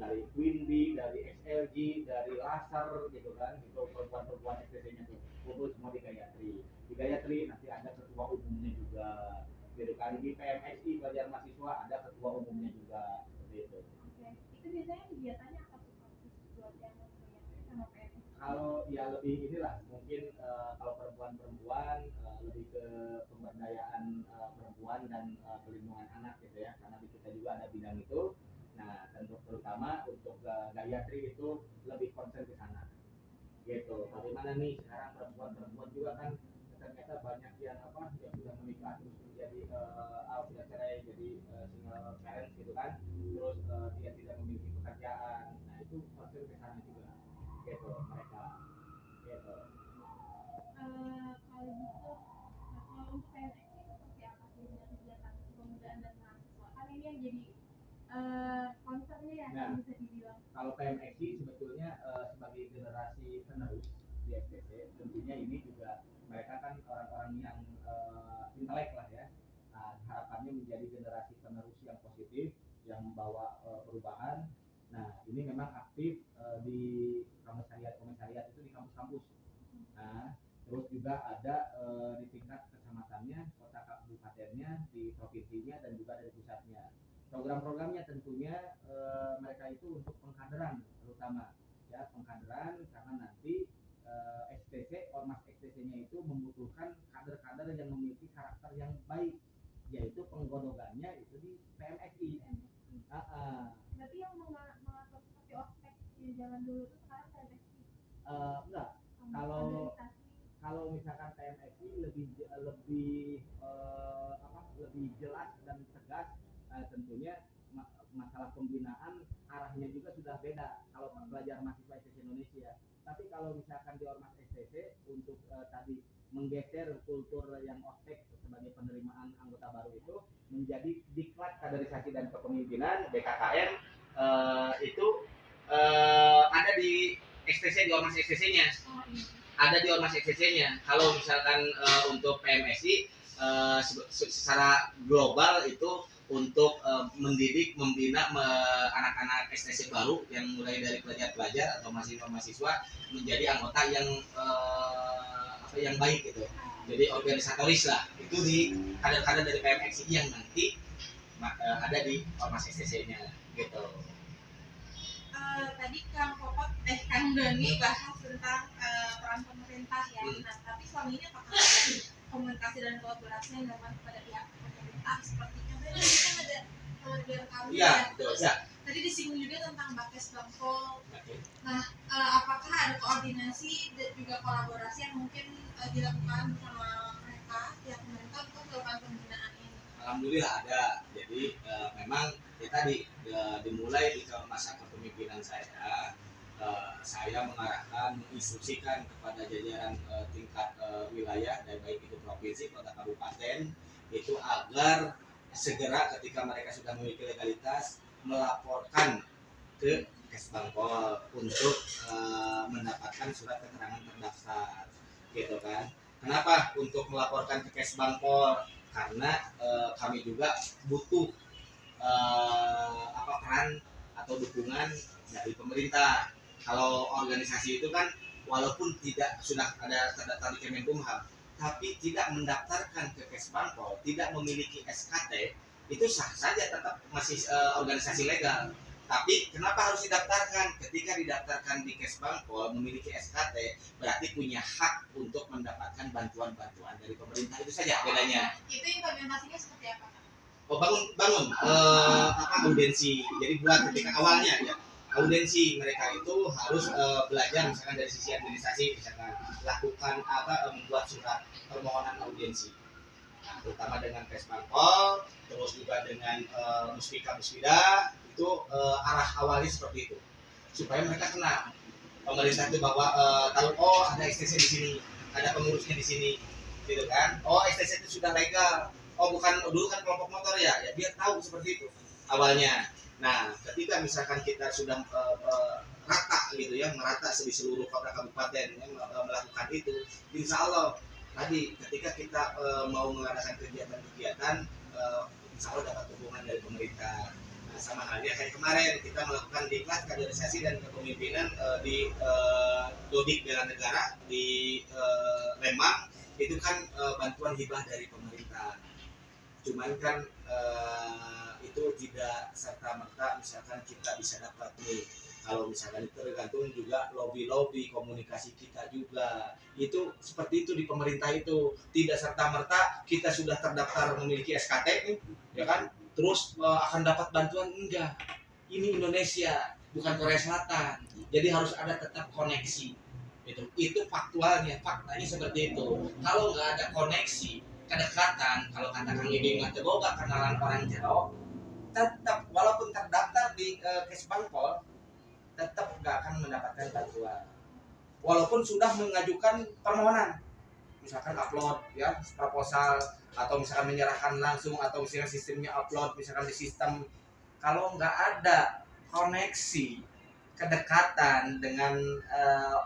Dari Queen Bee, dari XLG, dari Laser, gitu kan? Itu perempuan-perempuan STC-nya tuh kumpul semua di Gayatri. Di Gayatri nanti ada ketua umumnya juga, gitu kan? Di PMSI pelajar mahasiswa ada ketua umumnya juga, seperti itu. Oke. Itu biasanya kegiatannya apa tuh Pak? Buat yang sama PNS? Kalau ya lebih inilah mungkin kalau perempuan-perempuan lebih ke pemberdayaan perempuan dan pelindungan anak gitu ya, karena di kita juga ada bidang itu. Nah, tentu terutama untuk Gayatri itu lebih konsen ke sana gitu. Bagaimana nih sekarang perempuan-perempuan juga kan ternyata banyak yang sudah menikah terus menjadi sudah cerai jadi single parents gitu kan, terus dia tidak memiliki pekerjaan. Nah, itu konsen ke sana juga gitu mereka gitu. Kalau gitu, kalau untuk PNS ini seperti apa sih kegiatan kepemudaan dan mahasiswa? Kan ini yang jadi concernnya ya, Nah, bisa dibilang. kalau PMXI sebetulnya sebagai generasi penerus di STC, tentunya ini juga mereka kan orang-orang yang intelek lah ya. Nah, harapannya menjadi generasi penerus yang positif, yang membawa perubahan. Nah, ini memang aktif di komisariat itu di kampus-kampus. Nah, terus juga ada di tingkat kecamatannya, kota kabupatennya, di provinsinya dan juga dari pusatnya. Program-programnya tentunya mereka itu untuk pengkaderan terutama ya, pengkaderan karena nanti STC ormas STC-nya itu membutuhkan kader-kader yang memiliki karakter yang baik, yaitu penggodogannya itu di PMSI. Berarti yang mengatur seperti ospek yang jalan dulu itu sekarang PNSI? Enggak. Kalau misalkan PMSI lebih lebih jelas dan tegas, tentunya masalah pembinaan arahnya juga sudah beda kalau pelajar mahasiswa STC Indonesia. Tapi kalau misalkan di ormas STC untuk tadi menggeser kultur yang ospek sebagai penerimaan anggota baru itu menjadi diklat kaderisasi dan kepemimpinan BKKM, itu ada di STC, di ormas STC-nya. Ada di ormas STC-nya. Kalau misalkan untuk PMSI secara global itu untuk mendidik, membina anak-anak STC baru yang mulai dari pelajar-pelajar atau mahasiswa-mahasiswa menjadi anggota yang baik gitu. Jadi organisatoris lah. Itu di kader-kader dari PMSI yang nanti ada di ormas STC-nya gitu. Tadi Kang Doni bahas tentang peran pemerintah ya. Nah, tapi selama ini apakah komunikasi dan kolaborasi yang dilakukan kepada pihak pemerintah seperti contohnya kan ada keluarga kami ya, terus ya. Tadi disinggung juga tentang Bakes Bangpol. Nah, apakah ada koordinasi dan juga kolaborasi yang mungkin dilakukan bersama mereka pihak pemerintah untuk melakukan pembinaan ini? Alhamdulillah ada. Jadi memang kita dimulai di masa kepemimpinan saya mengarahkan, menginstruksikan kepada jajaran tingkat wilayah dan baik itu provinsi, kota, kabupaten itu agar segera ketika mereka sudah memiliki legalitas melaporkan ke Kesbangpol untuk mendapatkan surat keterangan terdaftar, gitu kan? Kenapa untuk melaporkan ke Kesbangpol? Karena kami juga butuh peran atau dukungan dari pemerintah. Kalau organisasi itu kan walaupun tidak sudah ada terdaftar di Kemenkumham, tapi tidak mendaftarkan ke Kesbangpol, tidak memiliki SKT, itu sah saja tetap masih organisasi legal. Tapi kenapa harus didaftarkan? Ketika didaftarkan di Kesbangpol memiliki SKT, berarti punya hak untuk mendapatkan bantuan-bantuan dari pemerintah. Itu saja bedanya. Itu implementasinya seperti apa? Oh, bangun audensi. Jadi buat ketika awalnya ya audensi mereka itu harus belajar misalkan dari sisi administrasi, misalkan lakukan membuat surat permohonan audensi. Nah, terutama dengan Kesbangpol, terus juga dengan Muspika Musbida itu arah awalnya seperti itu. supaya mereka kenal pemerintah itu bahwa tahu oh ada STC di sini, ada pengurusnya di sini, gitu kan. Oh STC itu sudah legal. Oh bukan dulu kan kelompok motor ya, ya biar tahu seperti itu awalnya. Nah ketika misalkan kita sudah rata gitu ya, merata di seluruh kota kabupaten ya, melakukan itu, insya Allah tadi ketika kita mau mengadakan kegiatan-kegiatan, insya Allah dapat dukungan dari pemerintah. Nah, sama halnya kayak kemarin kita melakukan diklat kaderisasi dan kepemimpinan di Dodik Bela Negara di Lembang, itu kan bantuan hibah dari pemerintah. Cuman kan itu tidak serta merta misalkan kita bisa dapat nih, kalau misalkan itu tergantung juga lobby komunikasi kita juga, itu seperti itu di pemerintah itu tidak serta merta kita sudah terdaftar memiliki SKT nih ya kan terus akan dapat bantuan, enggak. Ini Indonesia bukan Korea Selatan, jadi harus ada tetap koneksi itu faktanya seperti itu. Kalau nggak ada koneksi kedekatan, kalau kata Kang Ibing mah boga kenalan orang jauh, tetap walaupun terdaftar di Kesbangpol tetap nggak akan mendapatkan bantuan walaupun sudah mengajukan permohonan, misalkan upload ya proposal atau misalkan menyerahkan langsung atau misalkan sistemnya upload misalkan di sistem. Kalau nggak ada koneksi kedekatan dengan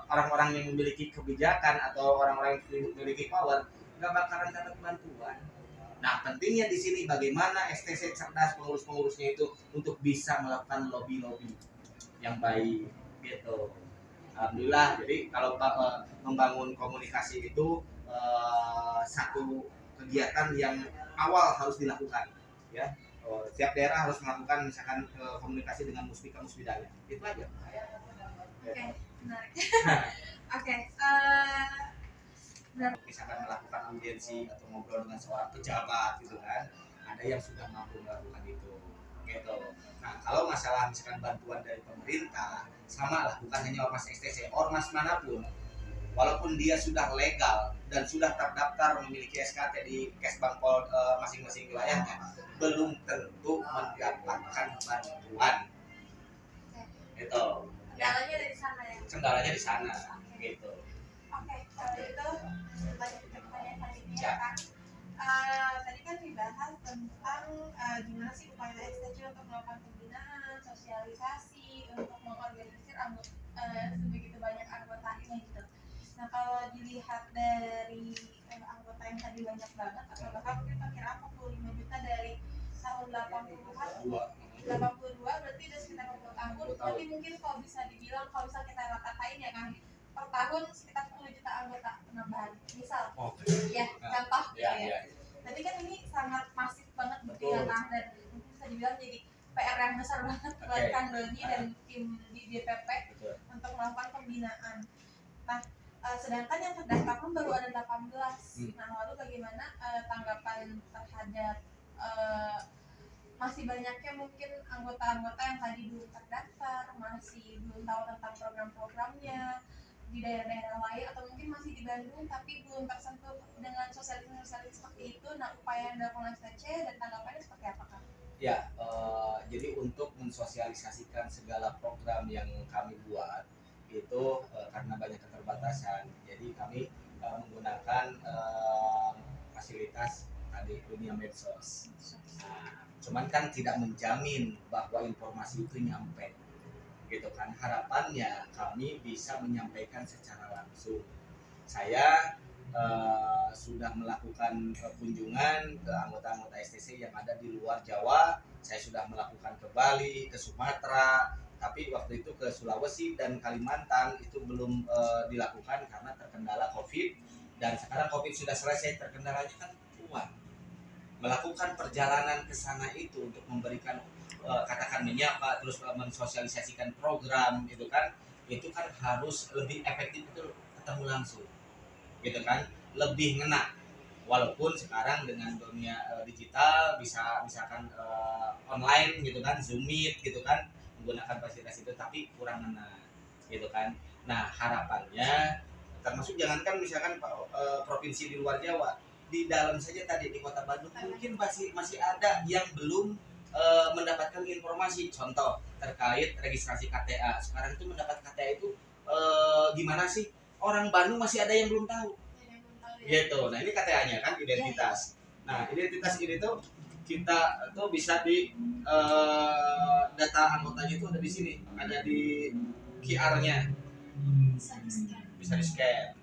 orang-orang yang memiliki kebijakan atau orang-orang yang memiliki power, nggak bakalan dapat bantuan. Nah, pentingnya di sini bagaimana STC cerdas pengurus-pengurusnya itu untuk bisa melakukan lobby yang baik gitu. Alhamdulillah. Jadi kalau membangun komunikasi itu satu kegiatan yang awal harus dilakukan ya. Setiap daerah harus melakukan misalkan komunikasi dengan muspika musbidanya. Itu aja. Oke, menarik. Oke, misalkan melakukan audiensi atau ngobrol dengan seorang pejabat gitu kan, ada yang sudah mampu melakukan itu gitu. Nah kalau masalah misalkan bantuan dari pemerintah, sama lah, bukan hanya ormas STC, ormas manapun walaupun dia sudah legal dan sudah terdaftar memiliki SKT di Kesbangpol masing-masing wilayahnya, belum tentu mendapatkan bantuan gitu. kendalanya dari sana ya. Kendalanya di sana gitu. Oke, kalau itu banyak pertanyaan selanjutnya Ya. kan. Tadi kan dibahas tentang gimana sih upaya STC untuk melakukan pembinaan, sosialisasi, untuk mengorganisir sebegitu banyak anggotanya gitu. Nah kalau dilihat dari anggota yang tadi banyak banget, atau bahkan mungkin perkiraan 45 juta dari tahun 80-an, 82 berarti udah sekitar 60 tahun. Berarti mungkin kalau bisa dibilang, kalau bisa kita rata-ratain ya kan, per tahun sekitar 10 juta anggota penambahan. Misal, ya contoh gitu ya. Jadi kan ini sangat masif banget gitu ya kan, dan mungkin bisa dibilang jadi PR yang besar banget buat Kang Doni dan tim di DPP untuk melakukan pembinaan. Nah, sedangkan yang terdaftar pun baru ada 18. Nah, lalu bagaimana tanggapan terhadap masih banyaknya mungkin anggota-anggota yang tadi belum terdaftar, masih belum tahu tentang program-programnya di daerah-daerah lain, atau mungkin masih di Bandung tapi belum tersentuh dengan sosialisasi seperti itu. Nah, upaya yang dilakukan STC dan tanggapannya seperti apa, Kang? Ya, jadi untuk mensosialisasikan segala program yang kami buat itu karena banyak keterbatasan, jadi kami menggunakan fasilitas tadi dunia medsos. Nah, cuman kan tidak menjamin bahwa informasi itu nyampe, gitu kan. Harapannya kami bisa menyampaikan secara langsung. Saya sudah melakukan kunjungan ke anggota-anggota STC yang ada di luar Jawa. Saya sudah melakukan ke Bali, ke Sumatera, tapi waktu itu ke Sulawesi dan Kalimantan itu belum dilakukan karena terkendala COVID. Dan sekarang COVID sudah selesai, terkendalanya kan uang. Melakukan perjalanan ke sana itu untuk memberikan katakan menyapa, terus mensosialisasikan program itu kan harus lebih efektif, itu ketemu langsung gitu kan, lebih ngena. Walaupun sekarang dengan dunia digital bisa misalkan online gitu kan, Zoom Meet gitu kan, menggunakan fasilitas itu, tapi kurang ngena gitu kan. Nah harapannya termasuk jangankan misalkan provinsi di luar Jawa, di dalam saja tadi di Kota Bandung mungkin masih ada yang belum mendapatkan informasi, contoh terkait registrasi KTA. Sekarang itu mendapat KTA itu gimana sih? Orang Bandung masih ada yang belum tahu. Gitu. Nah, ini KTA-nya kan identitas. Nah, identitas ini tuh kita tuh bisa di data anggotanya itu ada di sini, ada di QR-nya. Bisa di-scan.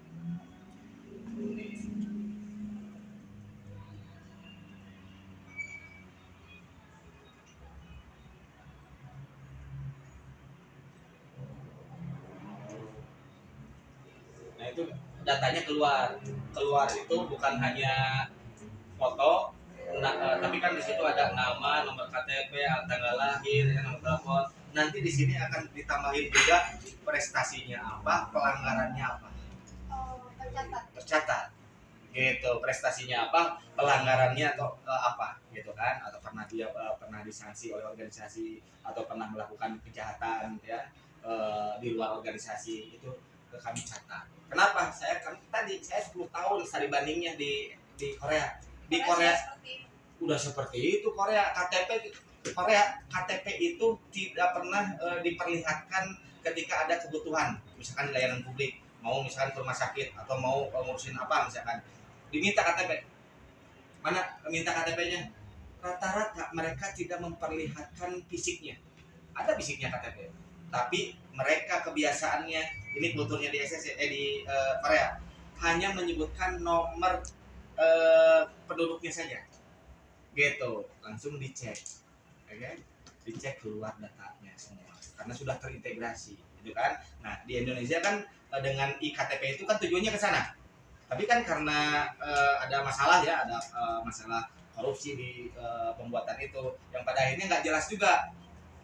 Nah, itu datanya keluar itu bukan hanya foto, tapi kan di situ ada nama, nomor KTP, tanggal lahir, nomor telepon. Nanti di sini akan ditambahin juga prestasinya apa, pelanggarannya apa. Tercatat. Gitu, prestasinya apa, pelanggarannya atau apa, gitu kan? Atau pernah dia pernah disanksi oleh organisasi atau pernah melakukan kejahatan ya di luar organisasi, itu kami catat. Kenapa? Saya kan tadi saya 10 tahun studi bandingnya di Korea. Di Korea udah seperti itu. Korea KTP itu tidak pernah diperlihatkan ketika ada kebutuhan, misalkan di layanan publik, mau misalkan ke rumah sakit atau mau ngurusin apa misalkan, diminta KTP. Mana minta KTP-nya? Rata-rata mereka tidak memperlihatkan fisiknya. Ada fisiknya KTP, tapi mereka kebiasaannya, ini kulturnya di di Korea, hanya menyebutkan nomor penduduknya saja. Gitu, langsung dicek. Oke? Dicek keluar datanya semua karena sudah terintegrasi, gitu kan? Nah, di Indonesia kan dengan iktp itu kan tujuannya ke sana. Tapi kan karena ada masalah ya, ada masalah korupsi di pembuatan itu, yang pada akhirnya nggak jelas juga.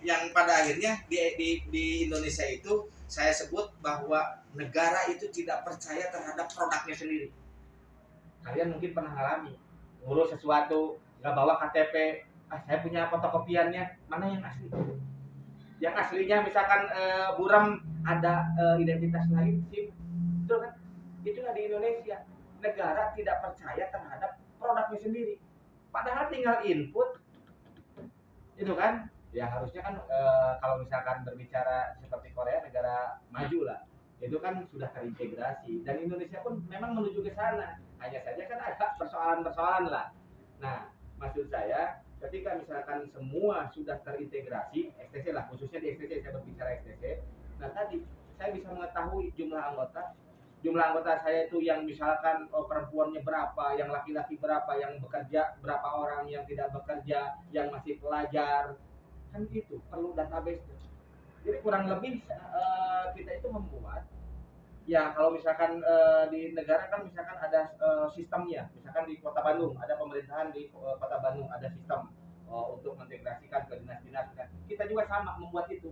Yang pada akhirnya di Indonesia itu saya sebut bahwa negara itu tidak percaya terhadap produknya sendiri. Kalian mungkin pernah ngalami ngurus sesuatu nggak bawa KTP, saya punya fotokopiannya, mana yang asli? Yang aslinya misalkan buram ada identitas lain, SIM, itu kan? Itulah di Indonesia, negara tidak percaya terhadap produknya sendiri. Padahal tinggal input, itu kan? Ya harusnya kan kalau misalkan berbicara seperti Korea, negara maju lah, itu kan sudah terintegrasi, dan Indonesia pun memang menuju ke sana. Hanya saja kan ada persoalan-persoalan lah. Nah, maksud saya ketika misalkan semua sudah terintegrasi, XTC lah, khususnya di XTC, saya berbicara XTC. Nah, tadi saya bisa mengetahui jumlah anggota saya itu, yang misalkan perempuannya berapa, yang laki-laki berapa, yang bekerja berapa orang, yang tidak bekerja, yang masih pelajar, kan itu perlu database. Jadi kurang lebih kita itu membuat, ya kalau misalkan di negara kan misalkan ada sistemnya, misalkan di Kota Bandung ada pemerintahan, di Kota Bandung ada sistem untuk mengintegrasikan ke dinas-dinas. Kita juga sama membuat itu.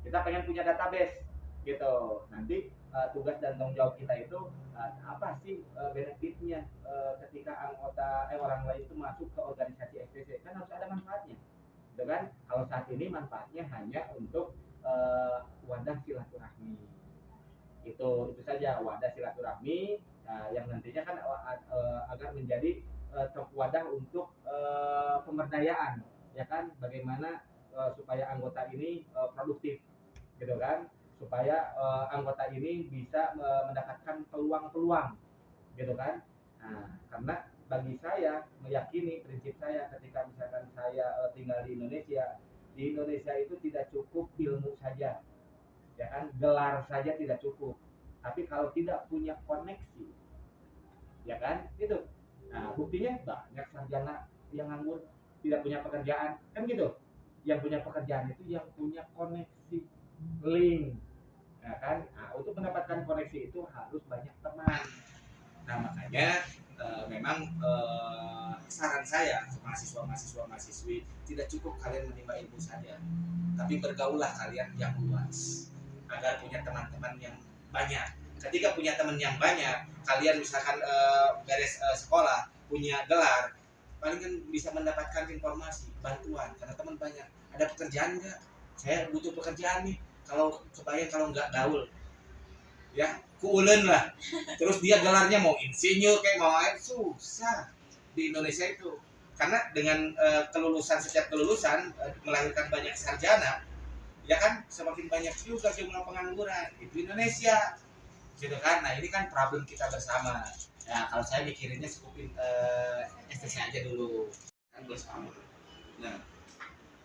Kita pengen punya database gitu. Nanti tugas dan tanggung jawab kita itu apa sih benefitnya ketika anggota orang lain itu masuk ke organisasi XTC, kan harus ada manfaatnya, gitu kan? Kalau saat ini manfaatnya hanya untuk wadah silaturahmi, itu saja, wadah silaturahmi yang nantinya kan agar menjadi wadah untuk pemberdayaan, ya kan? Bagaimana supaya anggota ini produktif, gitu kan? Supaya anggota ini bisa mendapatkan peluang-peluang, gitu kan? Nah, karena bagi saya meyakini, prinsip saya ketika misalkan saya tinggal di Indonesia itu tidak cukup ilmu saja, ya kan? Gelar saja tidak cukup, tapi kalau tidak punya koneksi, ya kan? Itu. Nah, buktinya banyak sarjana yang nganggur, tidak punya pekerjaan, kan gitu. Yang punya pekerjaan itu yang punya koneksi, link, ya kan? Nah, untuk mendapatkan koneksi itu harus banyak teman. Nah, makanya memang saran saya mahasiswa-mahasiswi, tidak cukup kalian menimba ilmu saja, tapi bergaullah kalian yang luas agar punya teman-teman yang banyak. Ketika punya teman yang banyak, kalian misalkan beres sekolah, punya gelar, paling kan bisa mendapatkan informasi, bantuan, karena teman banyak. Ada pekerjaan nggak? Saya butuh pekerjaan nih. Kalau kebayang kalau nggak gaul, ya kuulen lah. Terus dia gelarnya mau insinyur kayak mau susah di Indonesia itu. karena dengan setiap kelulusan melahirkan banyak sarjana, ya kan semakin banyak juga jumlah pengangguran itu Indonesia, gitu kan. Nah ini kan problem kita bersama. Ya kalau saya mikirinnya cukupin STC aja dulu. Kan bersama. Nah,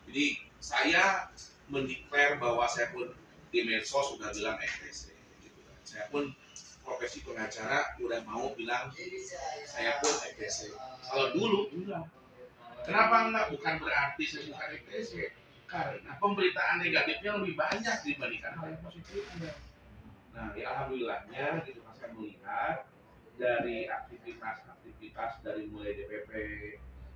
jadi saya mendeklar bahwa saya pun di medsos sudah bilang FTC gitu kan. Saya pun profesi pengacara udah mau bilang saya pun FTC. Kalau dulu enggak. Kenapa enggak? Bukan berarti saya bukan FTC. Karena pemberitaan negatifnya lebih banyak dibandingkan hal yang positifnya. Nah, ya alhamdulillahnya gitu saya melihat dari aktivitas dari mulai DPP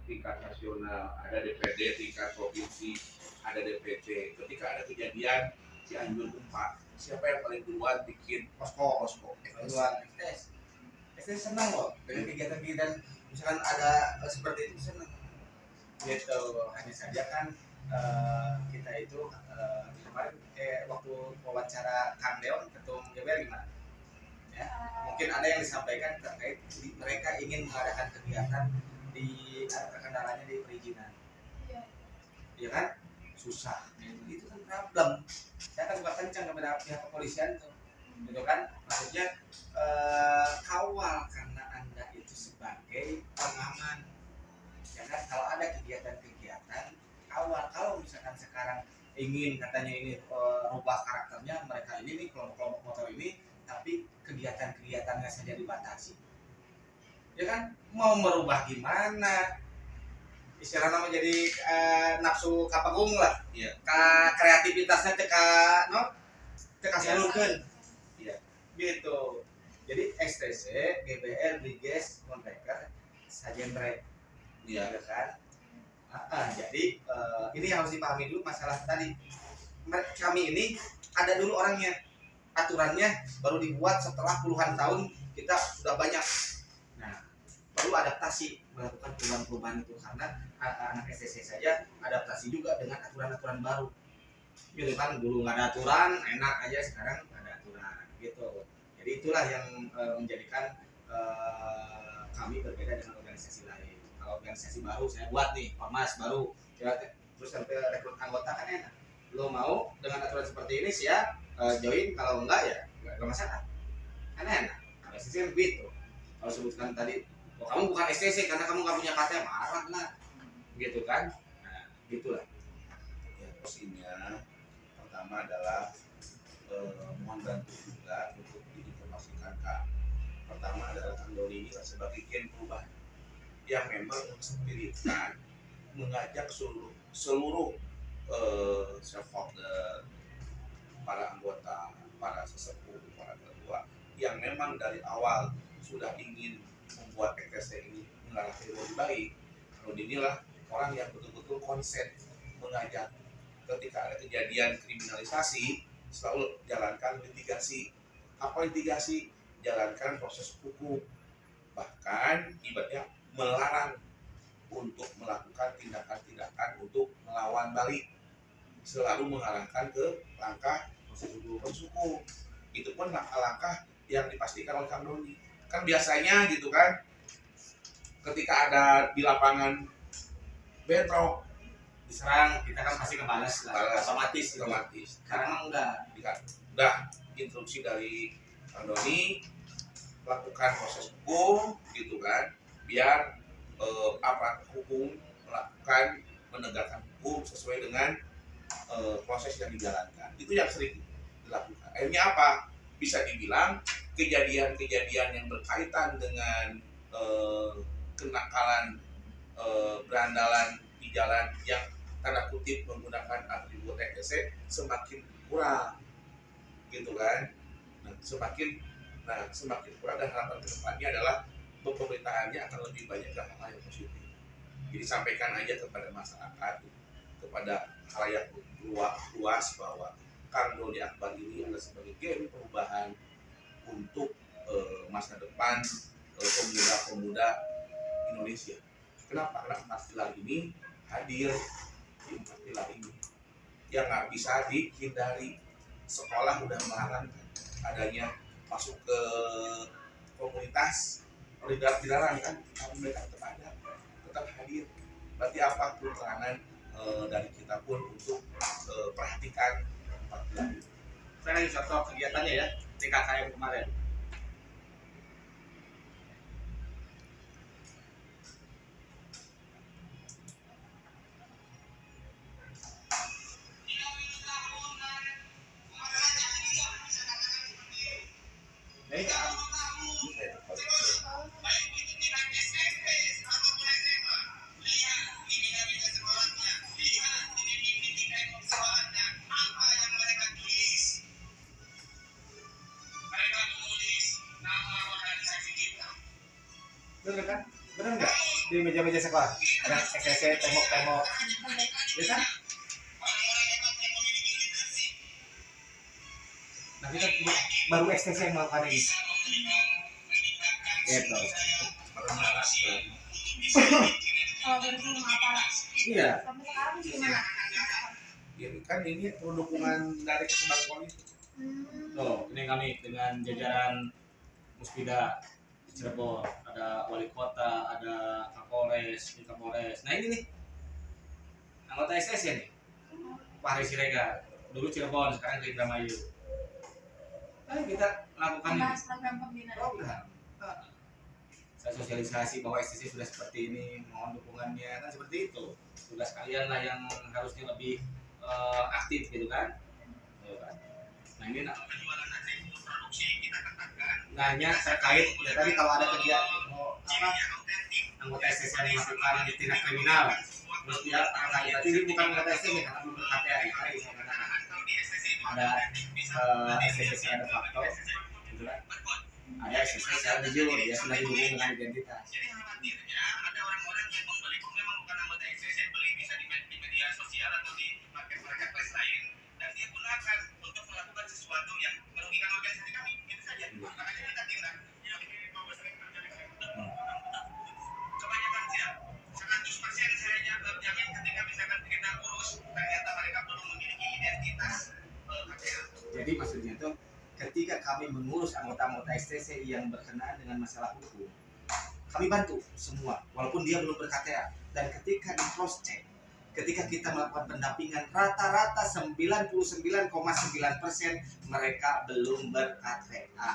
tingkat nasional, ada DPD tingkat provinsi, ada DPC. Ketika ada kejadian Cianjur gempa, siapa yang paling duluan bikin posko? Duluan STC senang loh dengan kegiatan-kegiatan, misalkan ada seperti itu senang. Gitu, hanya saja kan kita itu kemarin waktu wawancara Kang Deon ketua GBR gimana? Ya, mungkin ada yang disampaikan terkait mereka ingin mengadakan kegiatan di kendalanya di perizinan, ya kan susah, itu kan problem. Saya kan juga kencang kepada pihak kepolisian tuh, gitu kan, maksudnya kawal karena anda itu sebagai pengaman, ya kan. Kalau ada kegiatan-kegiatan kawal, kalau misalkan sekarang ingin katanya ini rubah karakternya mereka ini nih kelompok-kelompok motor ini, tapi kegiatan-kegiatannya saja dibatasi, ya kan mau merubah gimana, istilahnya menjadi nafsu kapagung lah, Iya. Kreativitasnya teka salurkeun, Iya. gitu. Jadi STC, GBR, Briges, Konteker, Sajendre, Iya. ya kan. Jadi ini yang harus dipahami dulu masalah tadi. Kami ini ada dulu orangnya, aturannya baru dibuat setelah puluhan tahun kita sudah banyak. Nah, perlu adaptasi melakukan perubahan-perubahan itu karena anak STC saja adaptasi juga dengan aturan-aturan baru. Gitu kan, dulu nggak ada aturan, enak aja, sekarang ada aturan, gitu. Jadi itulah yang menjadikan kami berbeda dengan organisasi lain. Kalau organisasi baru saya buat nih, ormas baru, terus sampai rekrut anggota kan enak. Lo mau dengan aturan seperti ini siap join, kalau enggak ya nggak masalah, kan enak. Kalau STC kan begitu. Kalau sebutkan tadi, oh, kamu bukan STC karena kamu nggak punya KTP, marah lah, gitu kan. Nah, gitulah. Ya, posisinya pertama adalah mohon bantu juga untuk diinformasikan Kak. Pertama adalah Kang Doni ini sebagai gen perubahan yang memang menginspirasikan, mengajak seluruh stakeholder, para anggota, para sesepuh, para ketua yang memang dari awal sudah ingin membuat FTC ini mengarah ke lebih baik. Kalau inilah orang yang betul-betul konsen mengajak ketika ada kejadian kriminalisasi selalu jalankan litigasi. Apa litigasi? Jalankan proses hukum, bahkan ibaratnya melarang untuk melakukan tindakan-tindakan untuk melawan balik, selalu mengarahkan ke langkah proses hukum. Itu pun langkah-langkah yang dipastikan oleh Kang Doni. Kan biasanya gitu kan, ketika ada di lapangan bentrok Diserang kita kan pasti ngebalas lah, otomatis. Sekarang enggak. Udah instruksi dari Kang Doni, lakukan proses hukum gitu kan, biar aparat hukum melakukan menegakkan hukum sesuai dengan proses yang dijalankan. Itu yang sering dilakukan. Akhirnya apa? Bisa dibilang kejadian-kejadian yang berkaitan dengan kenakalan berandalan di jalan yang tanda kutip menggunakan atribut FTC semakin kurang, gitu kan. Semakin kurang, dan harapan kedepannya adalah pemerintahannya akan lebih banyak hal yang positif. Jadi sampaikan aja kepada masyarakat, kepada halayak luas bahwa Kang Doni Akbar ini adalah sebagai gen perubahan untuk masa depan pemuda-pemuda Indonesia. Kenapa? Karena 4 pilar ini hadir di 4 pilar ini yang nggak bisa dihindari. Sekolah udah melarang adanya masuk ke komunitas, kalau dilarang kan, tapi mereka tetap ada, tetap hadir. Berarti apapun peranan dari kita pun untuk perhatikan tempat lain. Saya lagi contoh kegiatannya ya, TKKM kemarin. Baik, bener kan? Bener nggak? Di meja-meja sekolah ada XCC, tembok-tembok, ya kan? Nah kita baru XCC yang melakukan ini. Gitu. Kalau dari sebelum apa? Iya. Sampai sekarang gimana? Ya, kan ini perlu dukungan dari kesebaran itu. Tuh, ini kami dengan jajaran Muspida di Cirebon, ada wali kota, ada Kapolres, di Kapolres. Nah ini nih anggota SS ya nih, Pak Hari Siregar. Dulu Cirebon, sekarang di Indramayu. Nah, kita melakukan ini. Bahas program pembinaan. Program. Saya sosialisasi bahwa STC sudah seperti ini, mohon dukungannya, kan seperti itu. Tugas kalian lah yang harusnya lebih aktif gitu kan. Ya kan? Nah ini nanya terkait ya tadi kalau ada kegiatan anggota STC yang melakukan tindak kriminal, terus dia berarti ini bukan anggota STC karena belum ber-KTA ya, tadi saya katakan ada STC ada faktor, gitu kan? Ada STC secara de jure, dia sudah didukung dengan identitas. Ada orang-orang yang membeli memang bukan anggota SSC, beli bisa di media sosial atau di marketplace lain, dan dia gunakan untuk melakukan sesuatu yang merugikan organisasi kami, itu saja. Makanya kita tindak. Kebanyakan siap, 100% saya jamin ketika misalkan kita urus, ternyata mereka belum memiliki identitas KPA. Jadi maksudnya itu ketika kami mengurus anggota-anggota STC yang berkenaan dengan masalah hukum, kami bantu semua walaupun dia belum ber-KTA. Dan ketika di cross check, ketika kita melakukan pendampingan, rata-rata 99,9% mereka belum ber-KTA.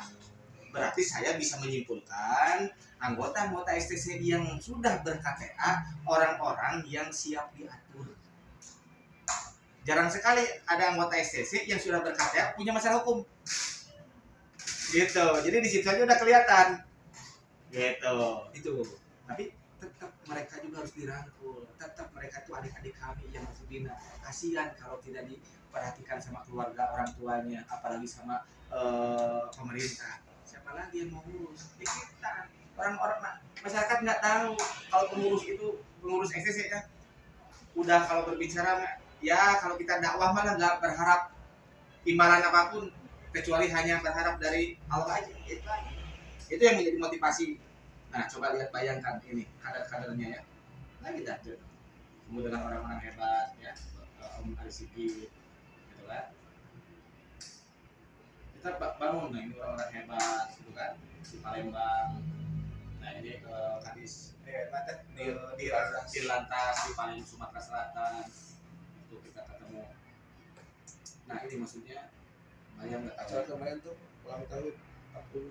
Berarti saya bisa menyimpulkan anggota-anggota STC yang sudah ber-KTA orang-orang yang siap diatur. Jarang sekali ada anggota STC yang sudah ber-KTA punya masalah hukum. Gitu. Jadi di situ aja udah kelihatan. Gitu. Itu. Tapi tetap mereka juga harus dirangkul. Tetap mereka itu adik-adik kami yang harus dibina. Kasihan kalau tidak diperhatikan sama keluarga orang tuanya, apalagi sama pemerintah. Siapa lagi yang mau ngurus? Ya kita. Orang-orang masyarakat nggak tahu kalau pengurus STC ya. Udah kalau berbicara ya kalau kita dakwah malah nggak berharap imbalan apapun kecuali hanya berharap dari Allah aja. Itu yang menjadi motivasi. Nah coba lihat, bayangkan ini kader-kadernya ya. Nah kita ketemu dengan orang-orang hebat ya, Om Ari Sigit gitu kan. Kita bangun, nah ini orang-orang hebat gitu kan di Palembang. Nah ini Kadis di Lantas di Palembang Sumatera Selatan itu kita ketemu. Nah ini maksudnya bayang nggak Acara kemarin tuh ulang tahun 40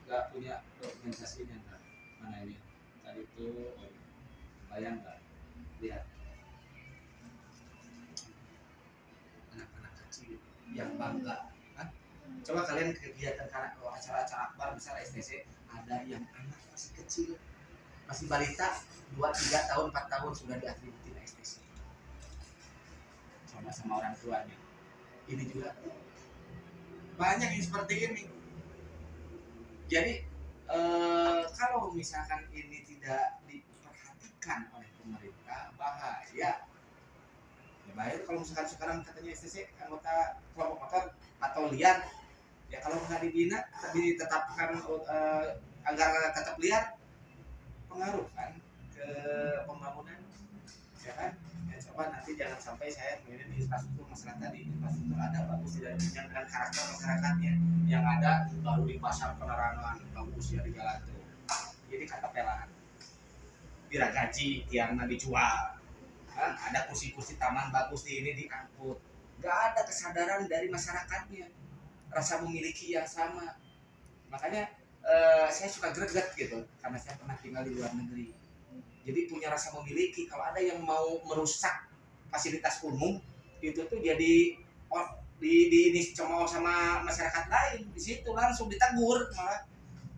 nggak punya dokumentasinya nggak? Mana ini tadi itu bayang nggak? Lihat anak-anak kecil yang bangga kan? Coba kalian kegiatan acara-acara akbar besar STC, ada yang anak masih kecil, masih balita 2, 3 tahun, 4 tahun sudah diatributin STC. Coba sama orang tuanya. Ini juga banyak yang seperti ini. Jadi kalau misalkan ini tidak diperhatikan oleh pemerintah, bahaya. Ya bahaya itu kalau misalkan sekarang katanya STC anggota kelompok motor atau liar, ya kalau nggak dibina, ditetapkan agar tetap liar, pengaruh kan ke pembangunan, ya kan? Ya, coba nanti jangan sampai saya mengirim infrastruktur masyarakat tadi, infrastruktur ada bagus tidak dengan karakter masyarakatnya, yang ada baru dipasang penerangan bagus ya di jalan tuh, jadi kata pelan diragaji tiangna dijual. Ada kursi-kursi taman bagus di ini diangkut. Nggak ada kesadaran dari masyarakatnya, rasa memiliki yang sama. Makanya saya suka greget gitu karena saya pernah tinggal di luar negeri. Jadi punya rasa memiliki. Kalau ada yang mau merusak fasilitas umum itu tuh jadi di cemooh sama masyarakat lain, di situ langsung ditegur malah,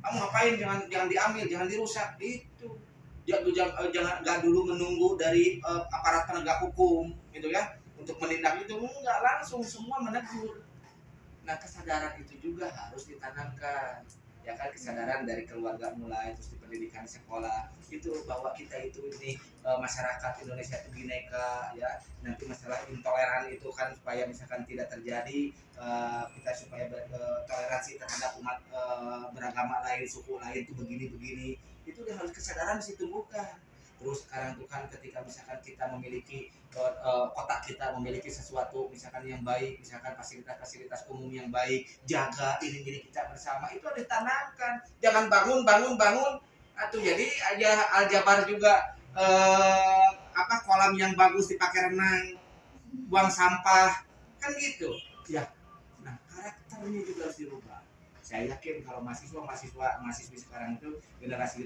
kamu ngapain, jangan diambil, jangan dirusak itu. Jangan nggak dulu menunggu dari aparat penegak hukum gitu ya untuk menindak itu, enggak, langsung semua menegur. Nah kesadaran itu juga harus ditanamkan ya kan, kesadaran dari keluarga mulai, terus di pendidikan sekolah itu bahwa kita itu ini masyarakat Indonesia itu bineka ya. Nanti masalah intoleran itu kan supaya misalkan tidak terjadi, kita supaya toleransi terhadap umat beragama lain, suku lain itu begini itu udah harus kesadaran ditumbuhkan. Terus sekarang itu kan ketika misalkan kita memiliki kota kita memiliki sesuatu misalkan yang baik, misalkan fasilitas umum yang baik, jaga ini kita bersama, itu harus ditanamkan. Jangan bangun atau jadi aja Aljabar juga kolam yang bagus dipakai renang, buang sampah kan gitu ya. Nah karakternya juga harus dirubah. Saya yakin kalau mahasiswi sekarang itu generasi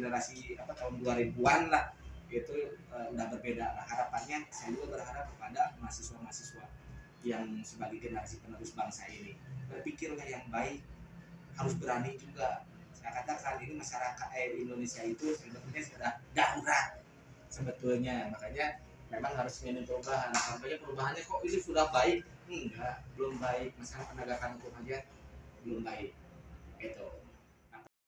tahun 2000-an lah itu udah berbeda. Nah, harapannya saya juga berharap kepada mahasiswa yang sebagai generasi penerus bangsa ini berpikirlah yang baik, harus berani juga. Saya katakan ini masyarakat Indonesia itu sebetulnya sudah darurat sebetulnya, makanya memang harus ingin perubahan. Sampainya perubahannya kok ini sudah baik, enggak, belum baik. Masalah penegakan hukum aja belum baik gitu.